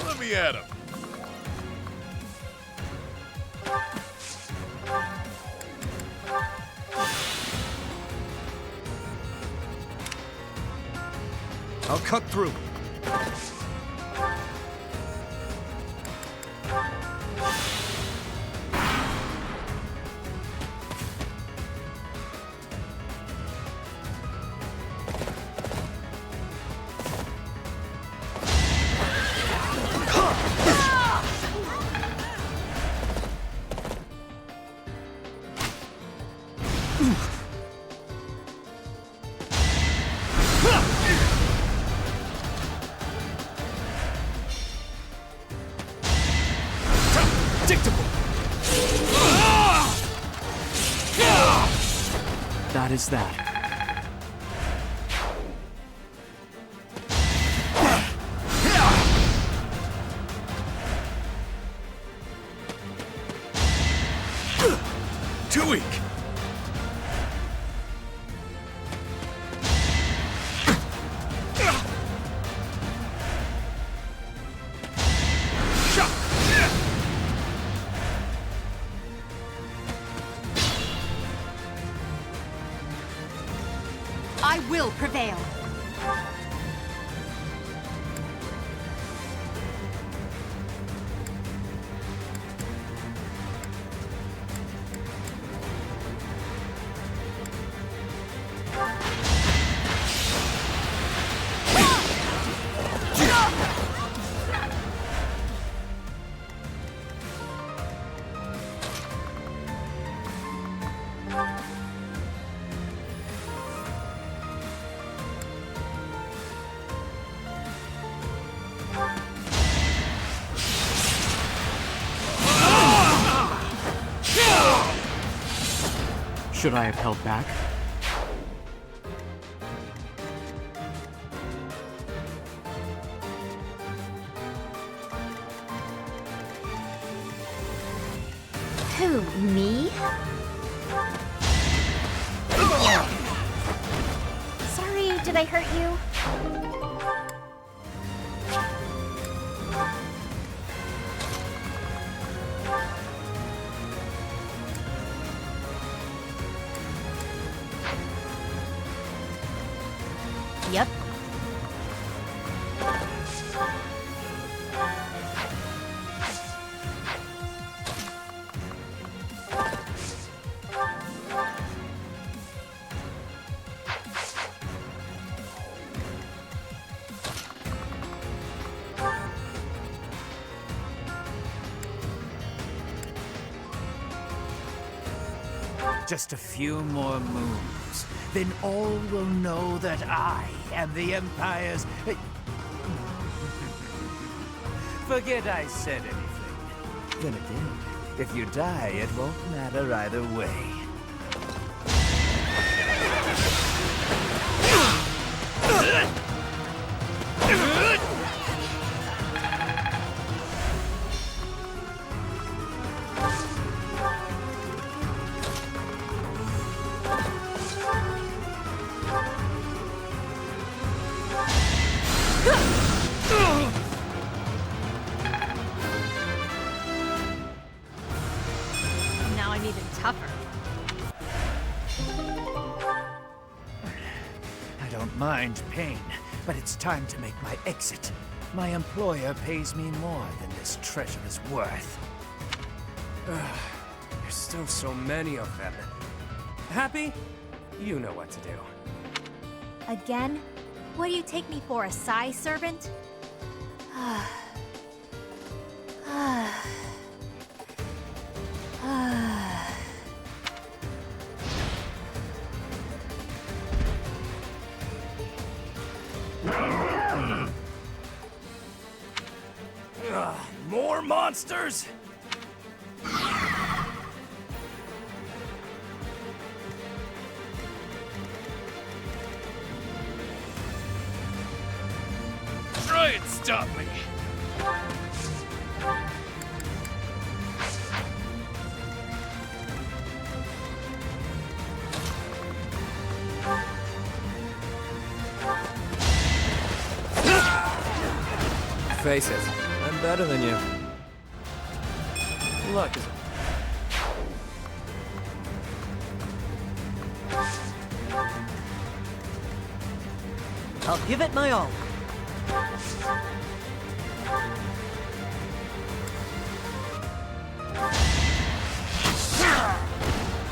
Let me at him. I'll cut through. bad is that? Too weak. I will prevail. Should I have held back? Who, me? Sorry, did I hurt you? Yep. Just a few more moves, then all will know that I am the Empire's... Forget I said anything. Then again, if you die, it won't matter either way. Now I'm even tougher. I don't mind pain, but it's time to make my exit. My employer pays me more than this treasure is worth. There's still so many of them. Happy? You know what to do. Again? What do you take me for, a Psy servant? More monsters? Try and stop me. Face it, I'm better than you. Luck is... I'll give it my all.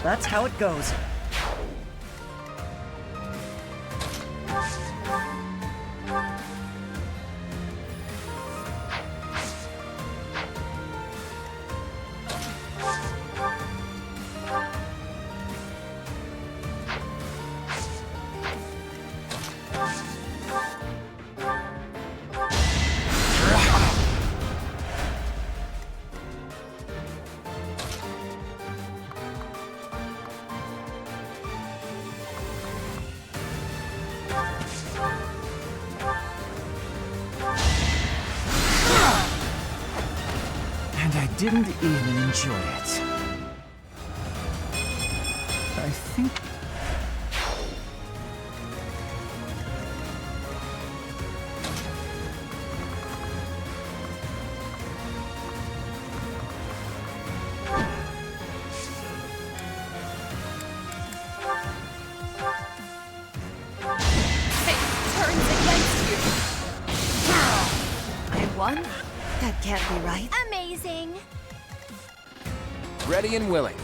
That's how it goes. didn't even enjoy it. I think... One? That can't be right. Amazing. Ready and willing.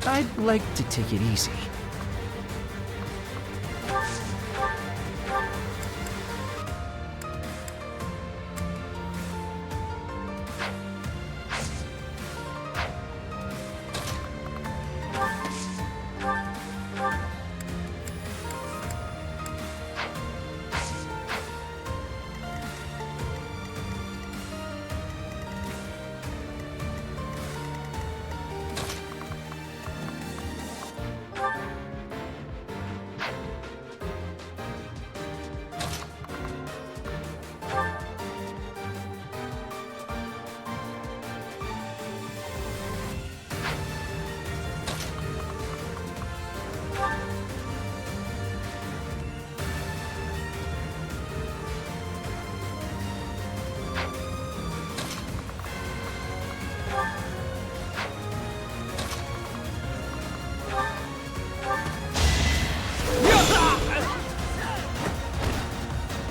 I'd like to take it easy.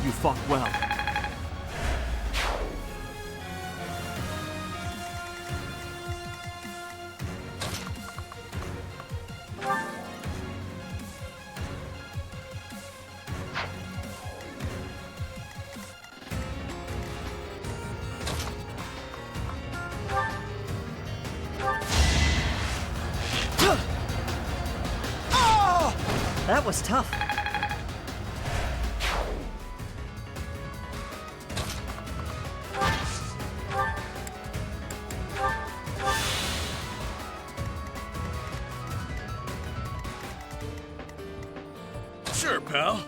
You fought well. That was tough. Sure, pal.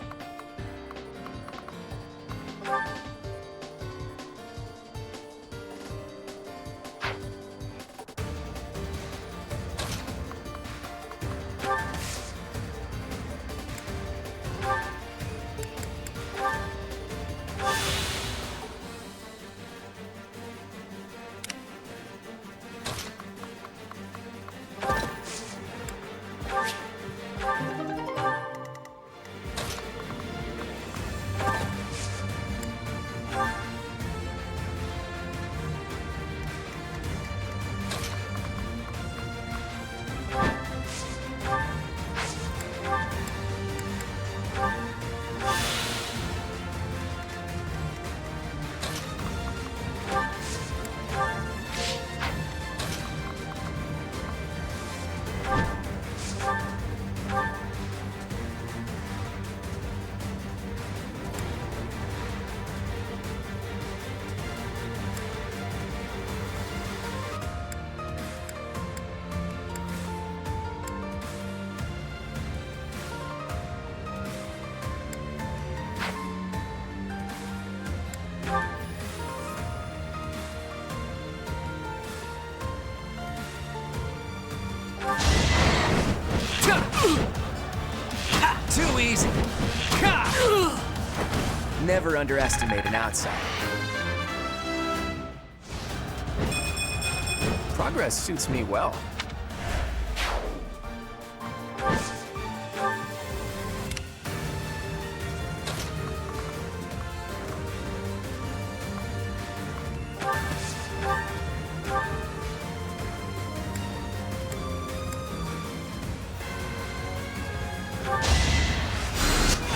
Too easy. Never underestimate an outsider. Progress suits me well.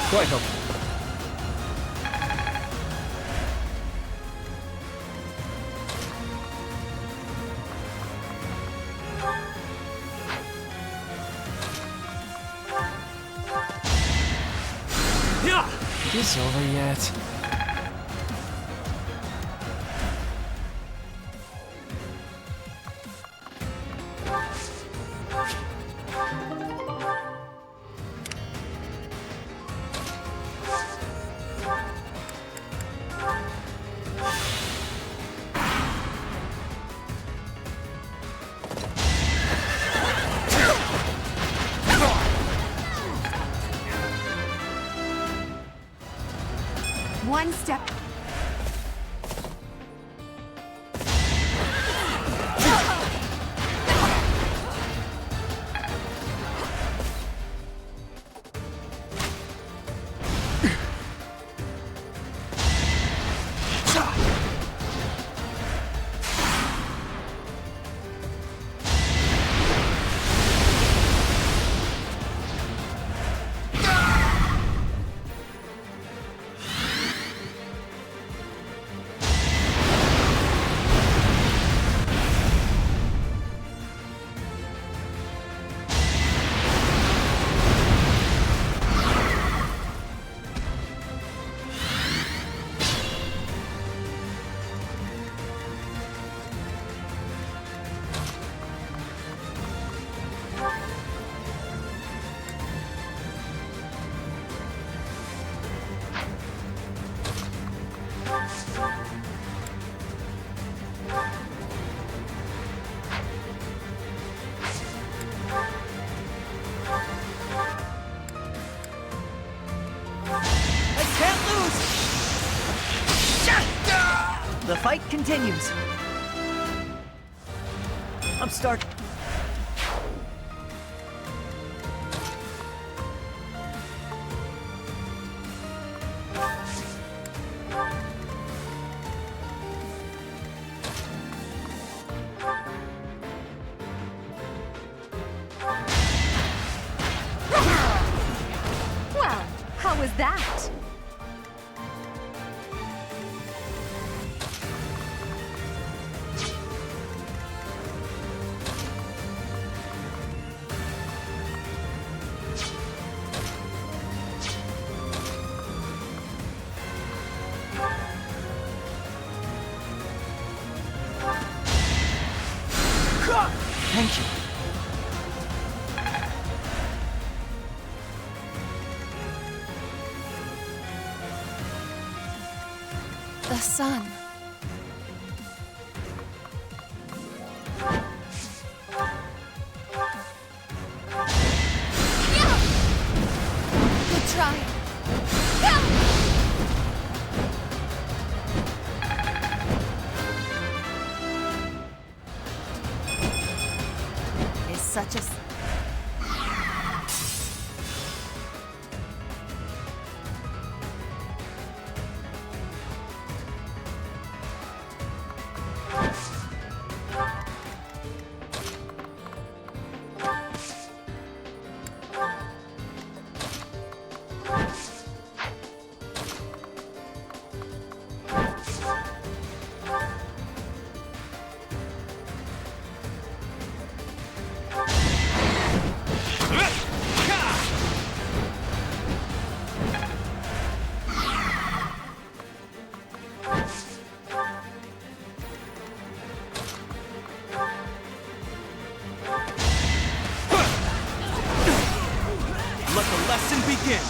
Quite helpful. Is this over yet? One step. The fight continues. I'm start. Well, how was that? Thank you. The sun. Good try. Is such a Let the lesson begin!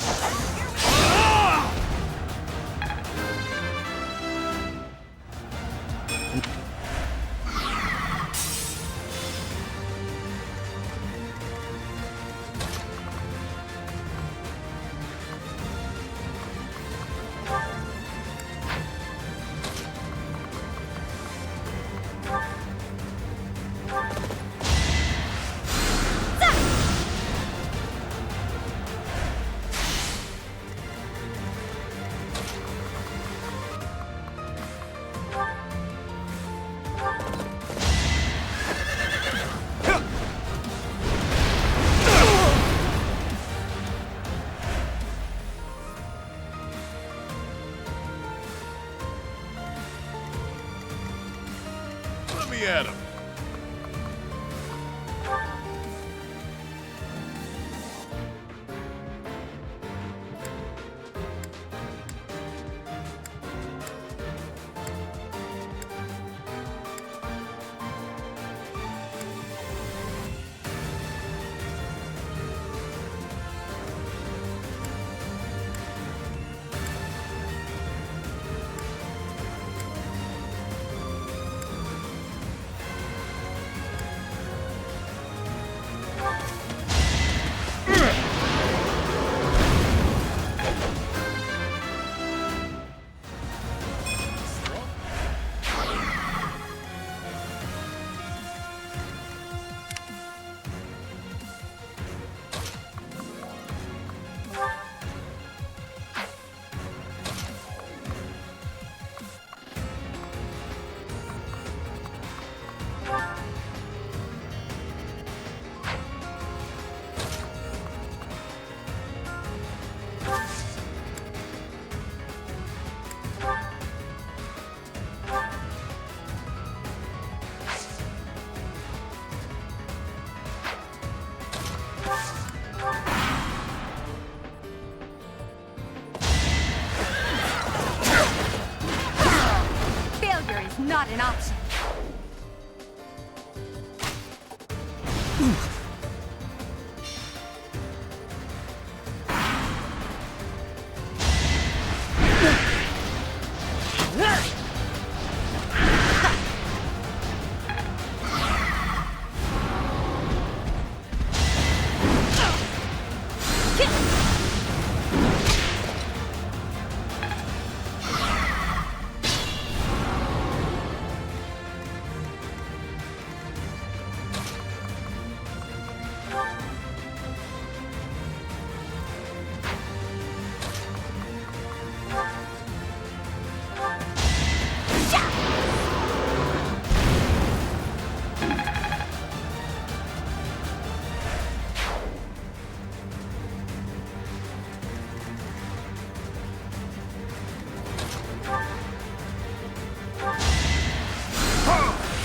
an option.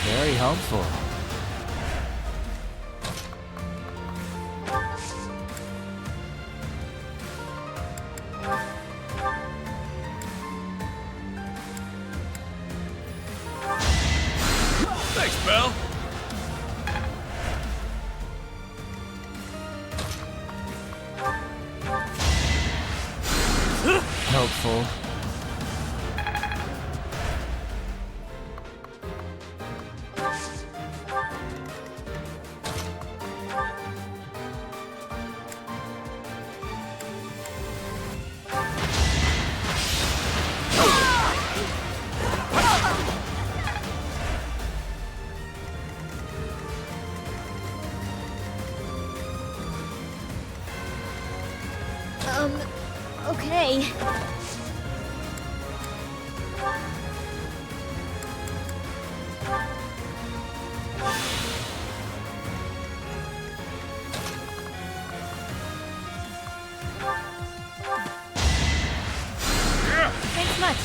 Very helpful. Thanks, pal. Helpful. Okay. Thanks much.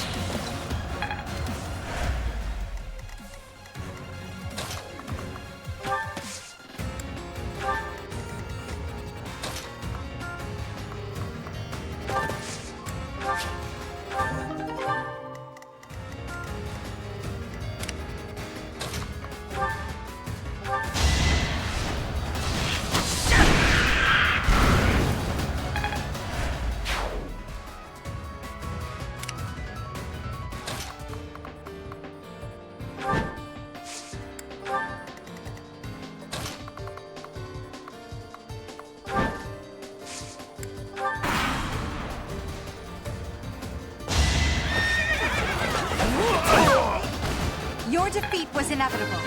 Your defeat was inevitable.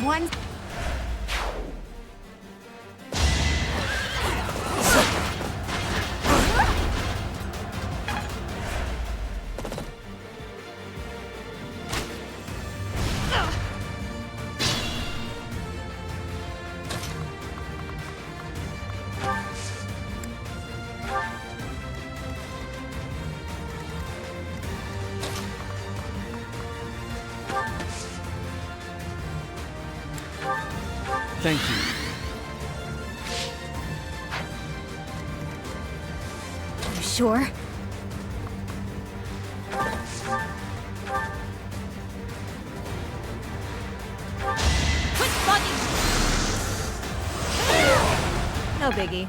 One... Thank you. You sure? No biggie.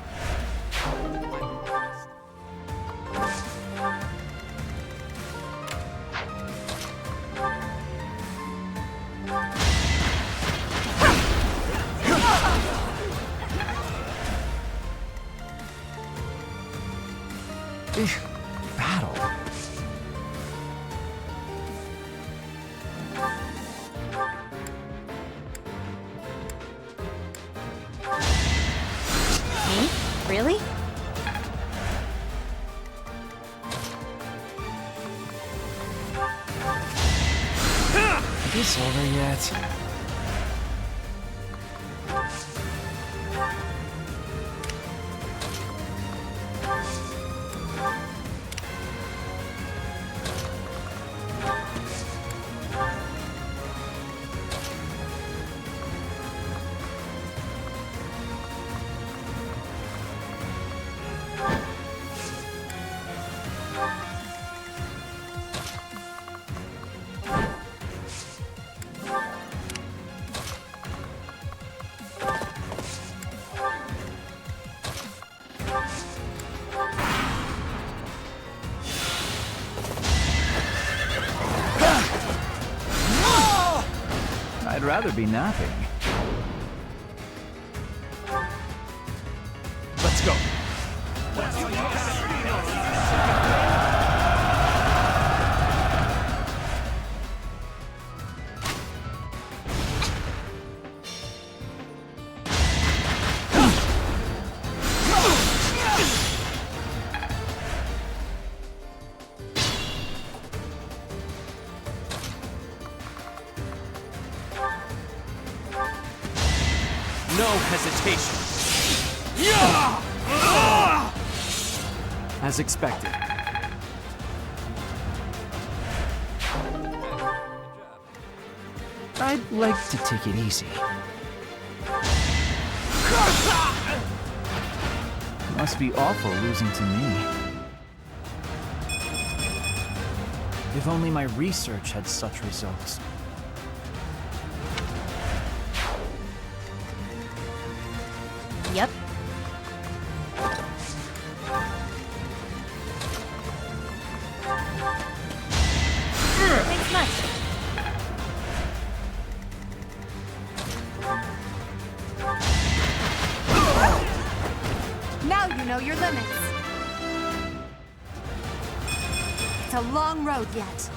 Battle. Me? Really? Is this over yet? rather be napping. Let's go. No hesitation. As expected. I'd like to take it easy. Must be awful losing to me. If only my research had such results. Yep. Thanks much. Now you know your limits. It's a long road yet.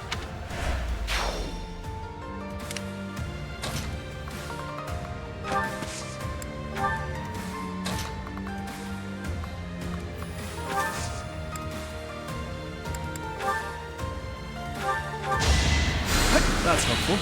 That's helpful.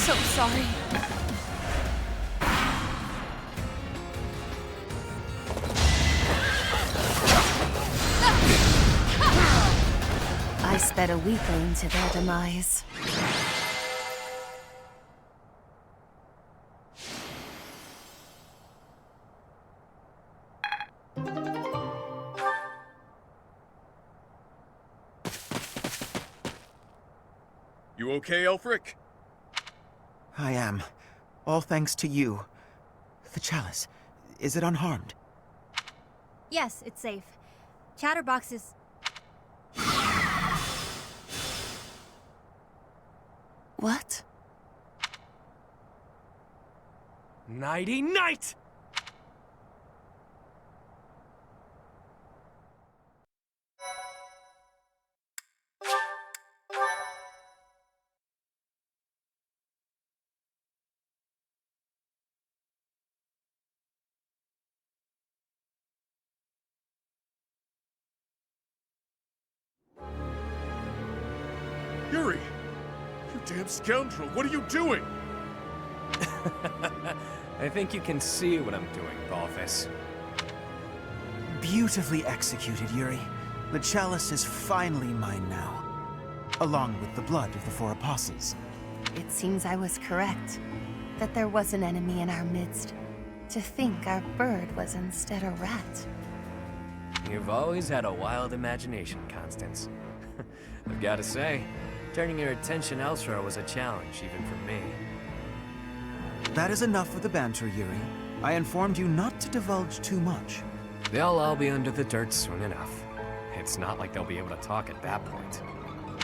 So sorry. I sped a weakling to their demise. You okay, Elfric? I am. All thanks to you. The chalice, is it unharmed? Yes, it's safe. Chatterbox is... What? Nighty night! Yuri! You damn scoundrel, what are you doing? I think you can see what I'm doing, Balthus. Beautifully executed, Yuri. The chalice is finally mine now, along with the blood of the 4 apostles. It seems I was correct. That there was an enemy in our midst. To think our bird was instead a rat. You've always had a wild imagination, Constance. I've got to say, turning your attention elsewhere was a challenge, even for me. That is enough of the banter, Yuri. I informed you not to divulge too much. They'll all be under the dirt soon enough. It's not like they'll be able to talk at that point.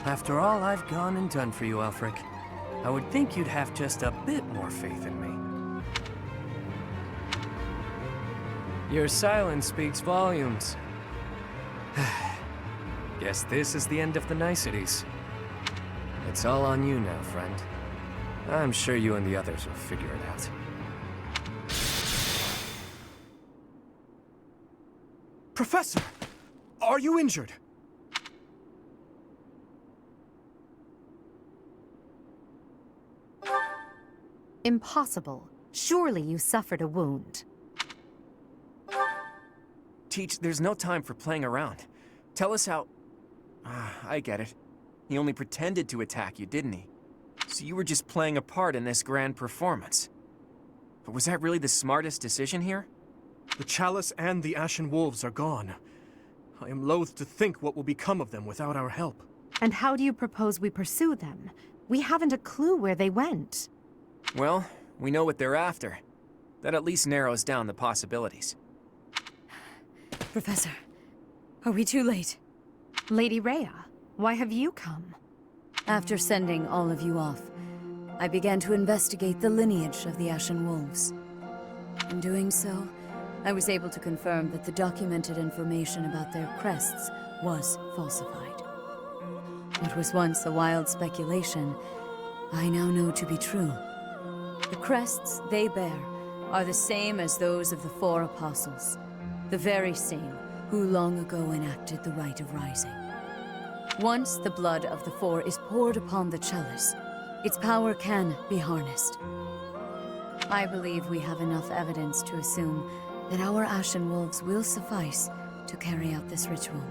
After all I've gone and done for you, Elfric, I would think you'd have just a bit more faith in me. Your silence speaks volumes. Guess this is the end of the niceties. It's all on you now, friend. I'm sure you and the others will figure it out. Professor! Are you injured? Impossible. Surely you suffered a wound. Teach, there's no time for playing around. Tell us how... I get it. He only pretended to attack you, didn't he? So you were just playing a part in this grand performance. But was that really the smartest decision here? The Chalice and the Ashen Wolves are gone. I am loath to think what will become of them without our help. And how do you propose we pursue them? We haven't a clue where they went. Well, we know what they're after. That at least narrows down the possibilities. Professor, are we too late? Lady Rhea, why have you come? After sending all of you off, I began to investigate the lineage of the Ashen Wolves. In doing so, I was able to confirm that the documented information about their crests was falsified. What was once a wild speculation, I now know to be true. The crests they bear are the same as those of the four apostles, the very same who long ago enacted the Rite of Rising. Once the blood of the four is poured upon the chalice, its power can be harnessed. I believe we have enough evidence to assume that our Ashen Wolves will suffice to carry out this ritual.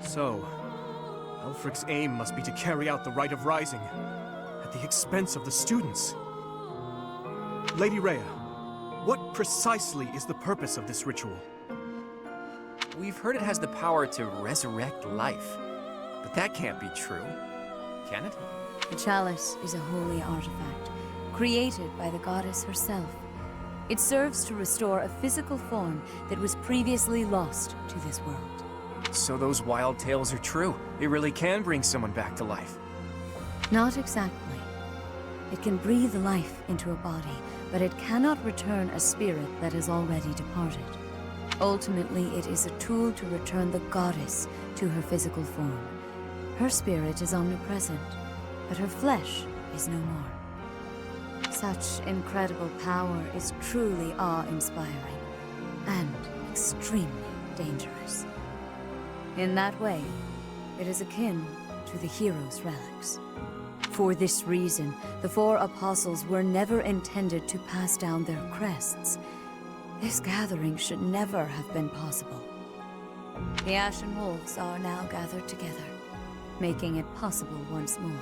So, Elfric's aim must be to carry out the Rite of Rising, at the expense of the students. Lady Rhea, what precisely is the purpose of this ritual? We've heard it has the power to resurrect life. But that can't be true, can it? The chalice is a holy artifact, created by the goddess herself. It serves to restore a physical form that was previously lost to this world. So those wild tales are true. It really can bring someone back to life. Not exactly. It can breathe life into a body, but it cannot return a spirit that has already departed. Ultimately, it is a tool to return the goddess to her physical form. Her spirit is omnipresent, but her flesh is no more. Such incredible power is truly awe-inspiring and extremely dangerous. In that way, it is akin to the hero's relics. For this reason, the four apostles were never intended to pass down their crests. This gathering should never have been possible. The Ashen Wolves are now gathered together, making it possible once more.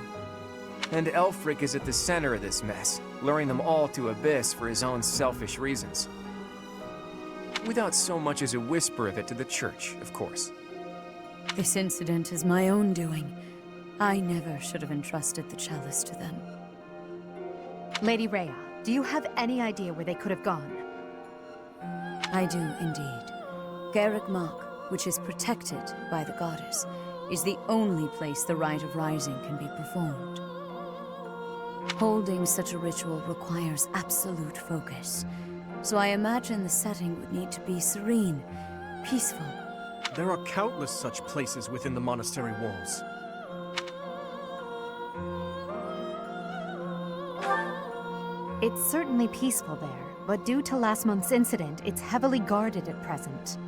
And Elfric is at the center of this mess, luring them all to Abyss for his own selfish reasons. Without so much as a whisper of it to the Church, of course. This incident is my own doing. I never should have entrusted the chalice to them. Lady Rhea, do you have any idea where they could have gone? I do, indeed. Garreg Mach, which is protected by the goddess, is the only place the Rite of Rising can be performed. Holding such a ritual requires absolute focus, so I imagine the setting would need to be serene, peaceful. There are countless such places within the monastery walls. It's certainly peaceful there, but due to last month's incident, it's heavily guarded at present.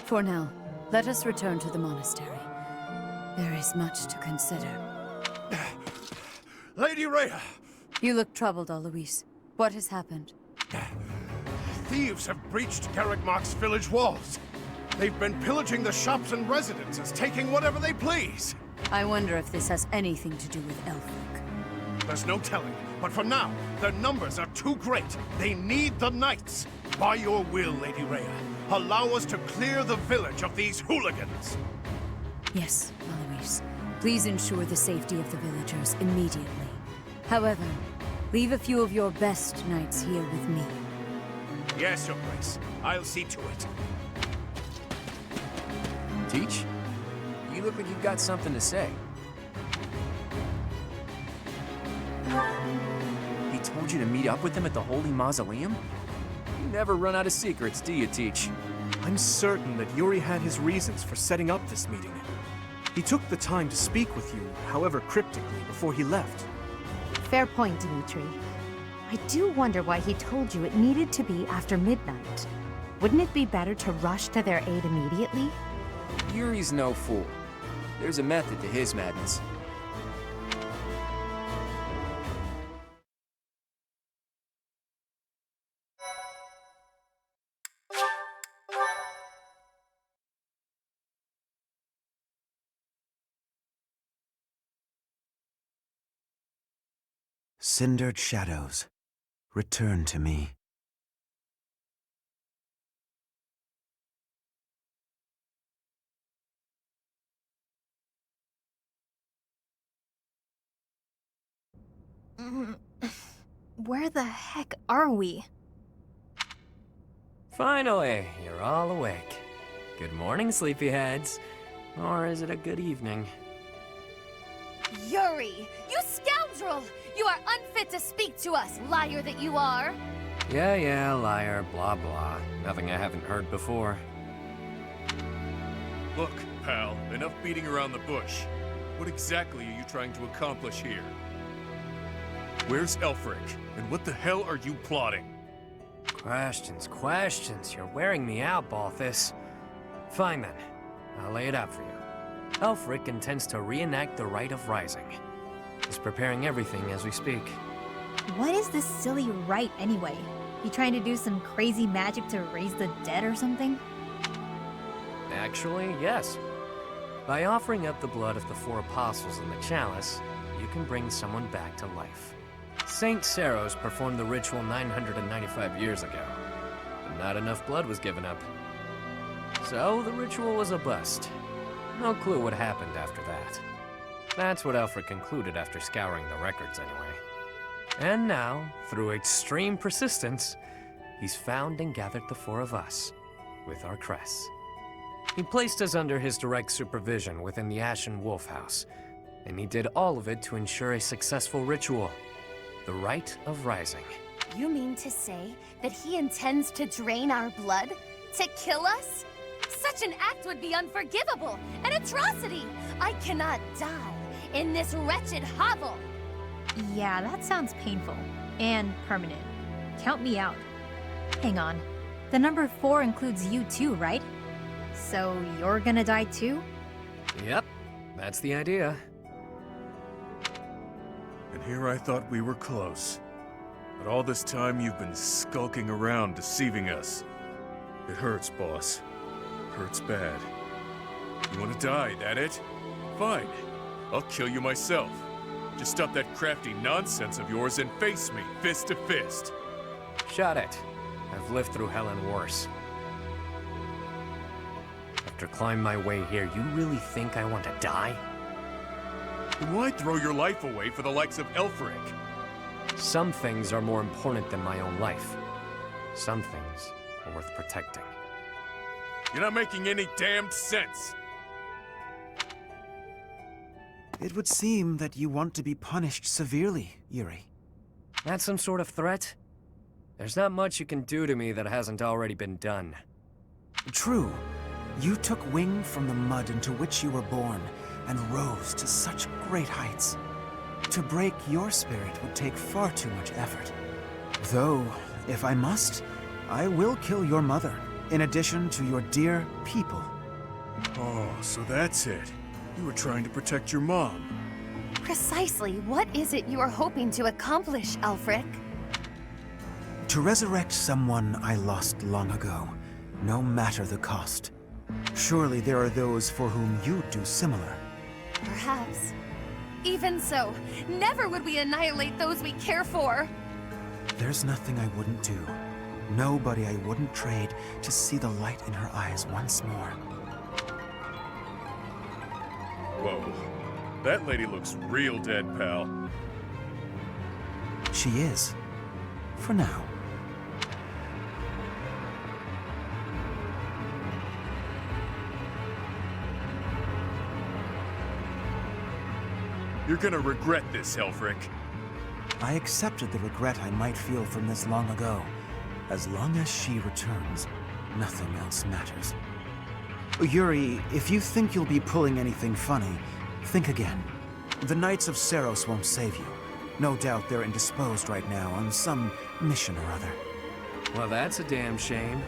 For now, let us return to the monastery. There is much to consider. Lady Rhea! You look troubled, Alois. What has happened? Thieves have breached Garreg Mach's village walls. They've been pillaging the shops and residences, taking whatever they please. I wonder if this has anything to do with Elfric. There's no telling, but for now, their numbers are too great. They need the knights. By your will, Lady Rhea, allow us to clear the village of these hooligans. Yes, Alois. Please ensure the safety of the villagers immediately. However, leave a few of your best knights here with me. Yes, Your Grace. I'll see to it. Teach? You look like you've got something to say. He told you to meet up with him at the Holy Mausoleum? You never run out of secrets, do you, Teach? I'm certain that Yuri had his reasons for setting up this meeting. He took the time to speak with you, however cryptically, before he left. Fair point, Dimitri. I do wonder why he told you it needed to be after midnight. Wouldn't it be better to rush to their aid immediately? Yuri's no fool. There's a method to his madness. Cindered shadows, return to me. Where the heck are we? Finally, you're all awake. Good morning, sleepyheads. Or is it a good evening? Yuri! You scoundrel! You are unfit to speak to us, liar that you are! Yeah, liar, blah blah. Nothing I haven't heard before. Look, pal, enough beating around the bush. What exactly are you trying to accomplish here? Where's Elfric? And what the hell are you plotting? Questions. You're wearing me out, Balthus. Fine then. I'll lay it out for you. Elfric intends to reenact the Rite of Rising. He's preparing everything as we speak. What is this silly rite anyway? You trying to do some crazy magic to raise the dead or something? Actually, yes. By offering up the blood of the 4 apostles in the chalice, you can bring someone back to life. Saint Saros performed the ritual 995 years ago, but not enough blood was given up. So the ritual was a bust. No clue what happened after that. That's what Elfric concluded after scouring the records anyway. And now, through extreme persistence, he's found and gathered the 4 of us, with our crests. He placed us under his direct supervision within the Ashen Wolf House, and he did all of it to ensure a successful ritual. The Rite of Rising. You mean to say that he intends to drain our blood? To kill us? Such an act would be unforgivable, an atrocity! I cannot die in this wretched hovel! Yeah, that sounds painful. And permanent. Count me out. Hang on. The number 4 includes you too, right? So you're gonna die too? Yep, that's the idea. And here I thought we were close. But all this time you've been skulking around, deceiving us. It hurts, boss. Hurts bad. You want to die, that it? Fine. I'll kill you myself. Just stop that crafty nonsense of yours and face me, fist to fist. Shut it. I've lived through hell and worse. After climbing my way here, you really think I want to die? Then why throw your life away for the likes of Elfric? Some things are more important than my own life. Some things are worth protecting. You're not making any damned sense! It would seem that you want to be punished severely, Yuri. That's some sort of threat? There's not much you can do to me that hasn't already been done. True. You took wing from the mud into which you were born, and rose to such great heights. To break your spirit would take far too much effort. Though, if I must, I will kill your mother, in addition to your dear people. Oh, so that's it. You were trying to protect your mom. Precisely what is it you are hoping to accomplish, Elfric? To resurrect someone I lost long ago, no matter the cost. Surely there are those for whom you'd do similar. Perhaps. Even so, never would we annihilate those we care for. There's nothing I wouldn't do. Nobody I wouldn't trade to see the light in her eyes once more. Whoa. That lady looks real dead, pal. She is. For now. You're gonna regret this, Elfric. I accepted the regret I might feel from this long ago. As long as she returns, nothing else matters. Yuri, if you think you'll be pulling anything funny, think again. The Knights of Saros won't save you. No doubt they're indisposed right now on some mission or other. Well, that's a damn shame.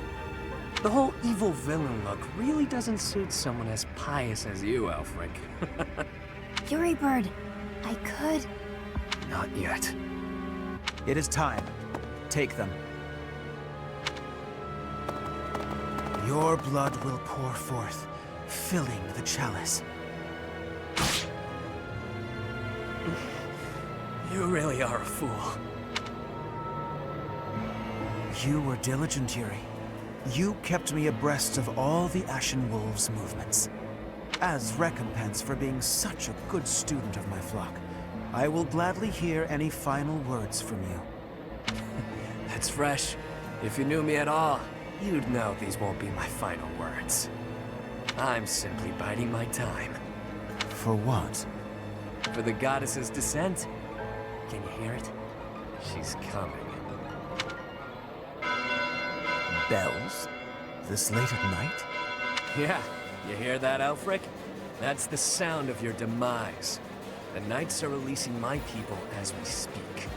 The whole evil villain look really doesn't suit someone as pious as you, Elfric. Fury Bird, I could... Not yet. It is time. Take them. Your blood will pour forth, filling the chalice. You really are a fool. You were diligent, Yuri. You kept me abreast of all the Ashen Wolves' movements. As recompense for being such a good student of my flock, I will gladly hear any final words from you. That's fresh. If you knew me at all, you'd know these won't be my final words. I'm simply biding my time. For what? For the goddess's descent. Can you hear it? She's coming. Bells? This late at night? Yeah, you hear that, Elfric? That's the sound of your demise. The Knights are releasing my people as we speak.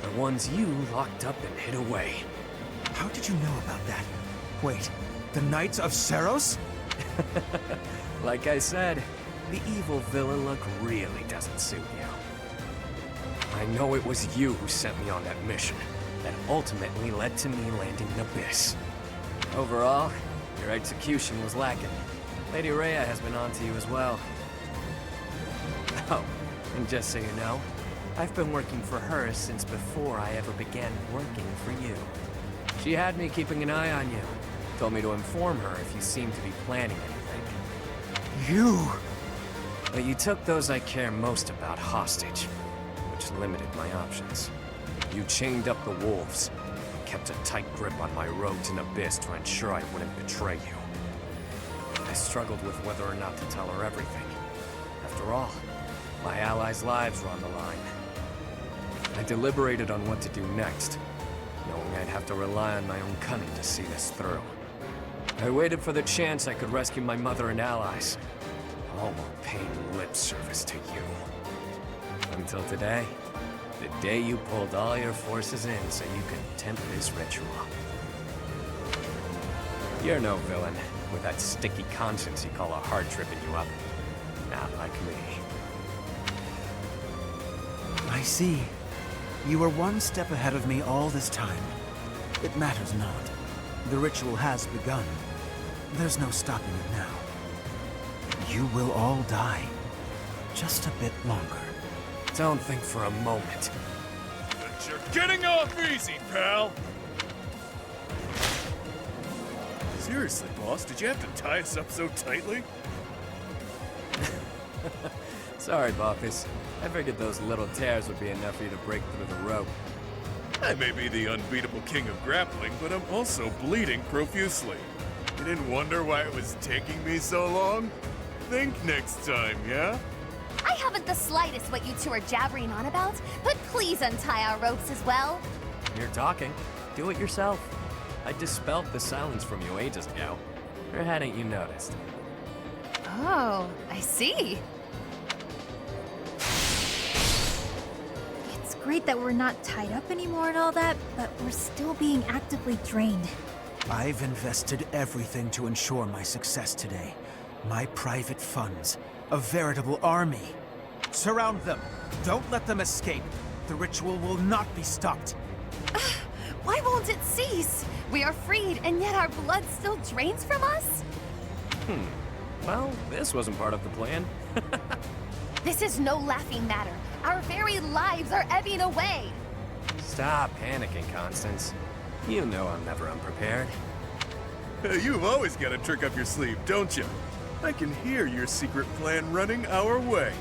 The ones you locked up and hid away. How did you know about that? Wait, the Knights of Seros? Like I said, the evil villain look really doesn't suit you. I know it was you who sent me on that mission that ultimately led to me landing in Abyss. Overall, your execution was lacking. Lady Rhea has been on to you as well. Oh, and just so you know, I've been working for her since before I ever began working for you. She had me keeping an eye on you. Told me to inform her if you seemed to be planning anything. You! But you took those I care most about hostage, which limited my options. You chained up the wolves, kept a tight grip on my road to Abyss to ensure I wouldn't betray you. I struggled with whether or not to tell her everything. After all, my allies' lives were on the line. I deliberated on what to do next, knowing I'd have to rely on my own cunning to see this through. I waited for the chance I could rescue my mother and allies, all while paying lip service to you. Until today, the day you pulled all your forces in so you could tempt this ritual. You're no villain, with that sticky conscience you call a heart tripping you up. Not like me. I see. You were one step ahead of me all this time. It matters not. The ritual has begun. There's no stopping it now. You will all die. Just a bit longer. Don't think for a moment. But you're getting off easy, pal! Seriously, boss, did you have to tie us up so tightly? Sorry, Balthus. I figured those little tears would be enough for you to break through the rope. I may be the unbeatable king of grappling, but I'm also bleeding profusely. You didn't wonder why it was taking me so long? Think next time, yeah? I haven't the slightest what you two are jabbering on about, but please untie our ropes as well. You're talking. Do it yourself. I dispelled the silence from you ages ago. Or hadn't you noticed? Oh, I see. It's great that we're not tied up anymore and all that, but we're still being actively drained. I've invested everything to ensure my success today. My private funds. A veritable army. Surround them. Don't let them escape. The ritual will not be stopped. Why won't it cease? We are freed, and yet our blood still drains from us? Well, this wasn't part of the plan. This is no laughing matter. Our very lives are ebbing away. Stop panicking, Constance. You know I'm never unprepared. You've always got a trick up your sleeve, don't you? I can hear your secret plan running our way.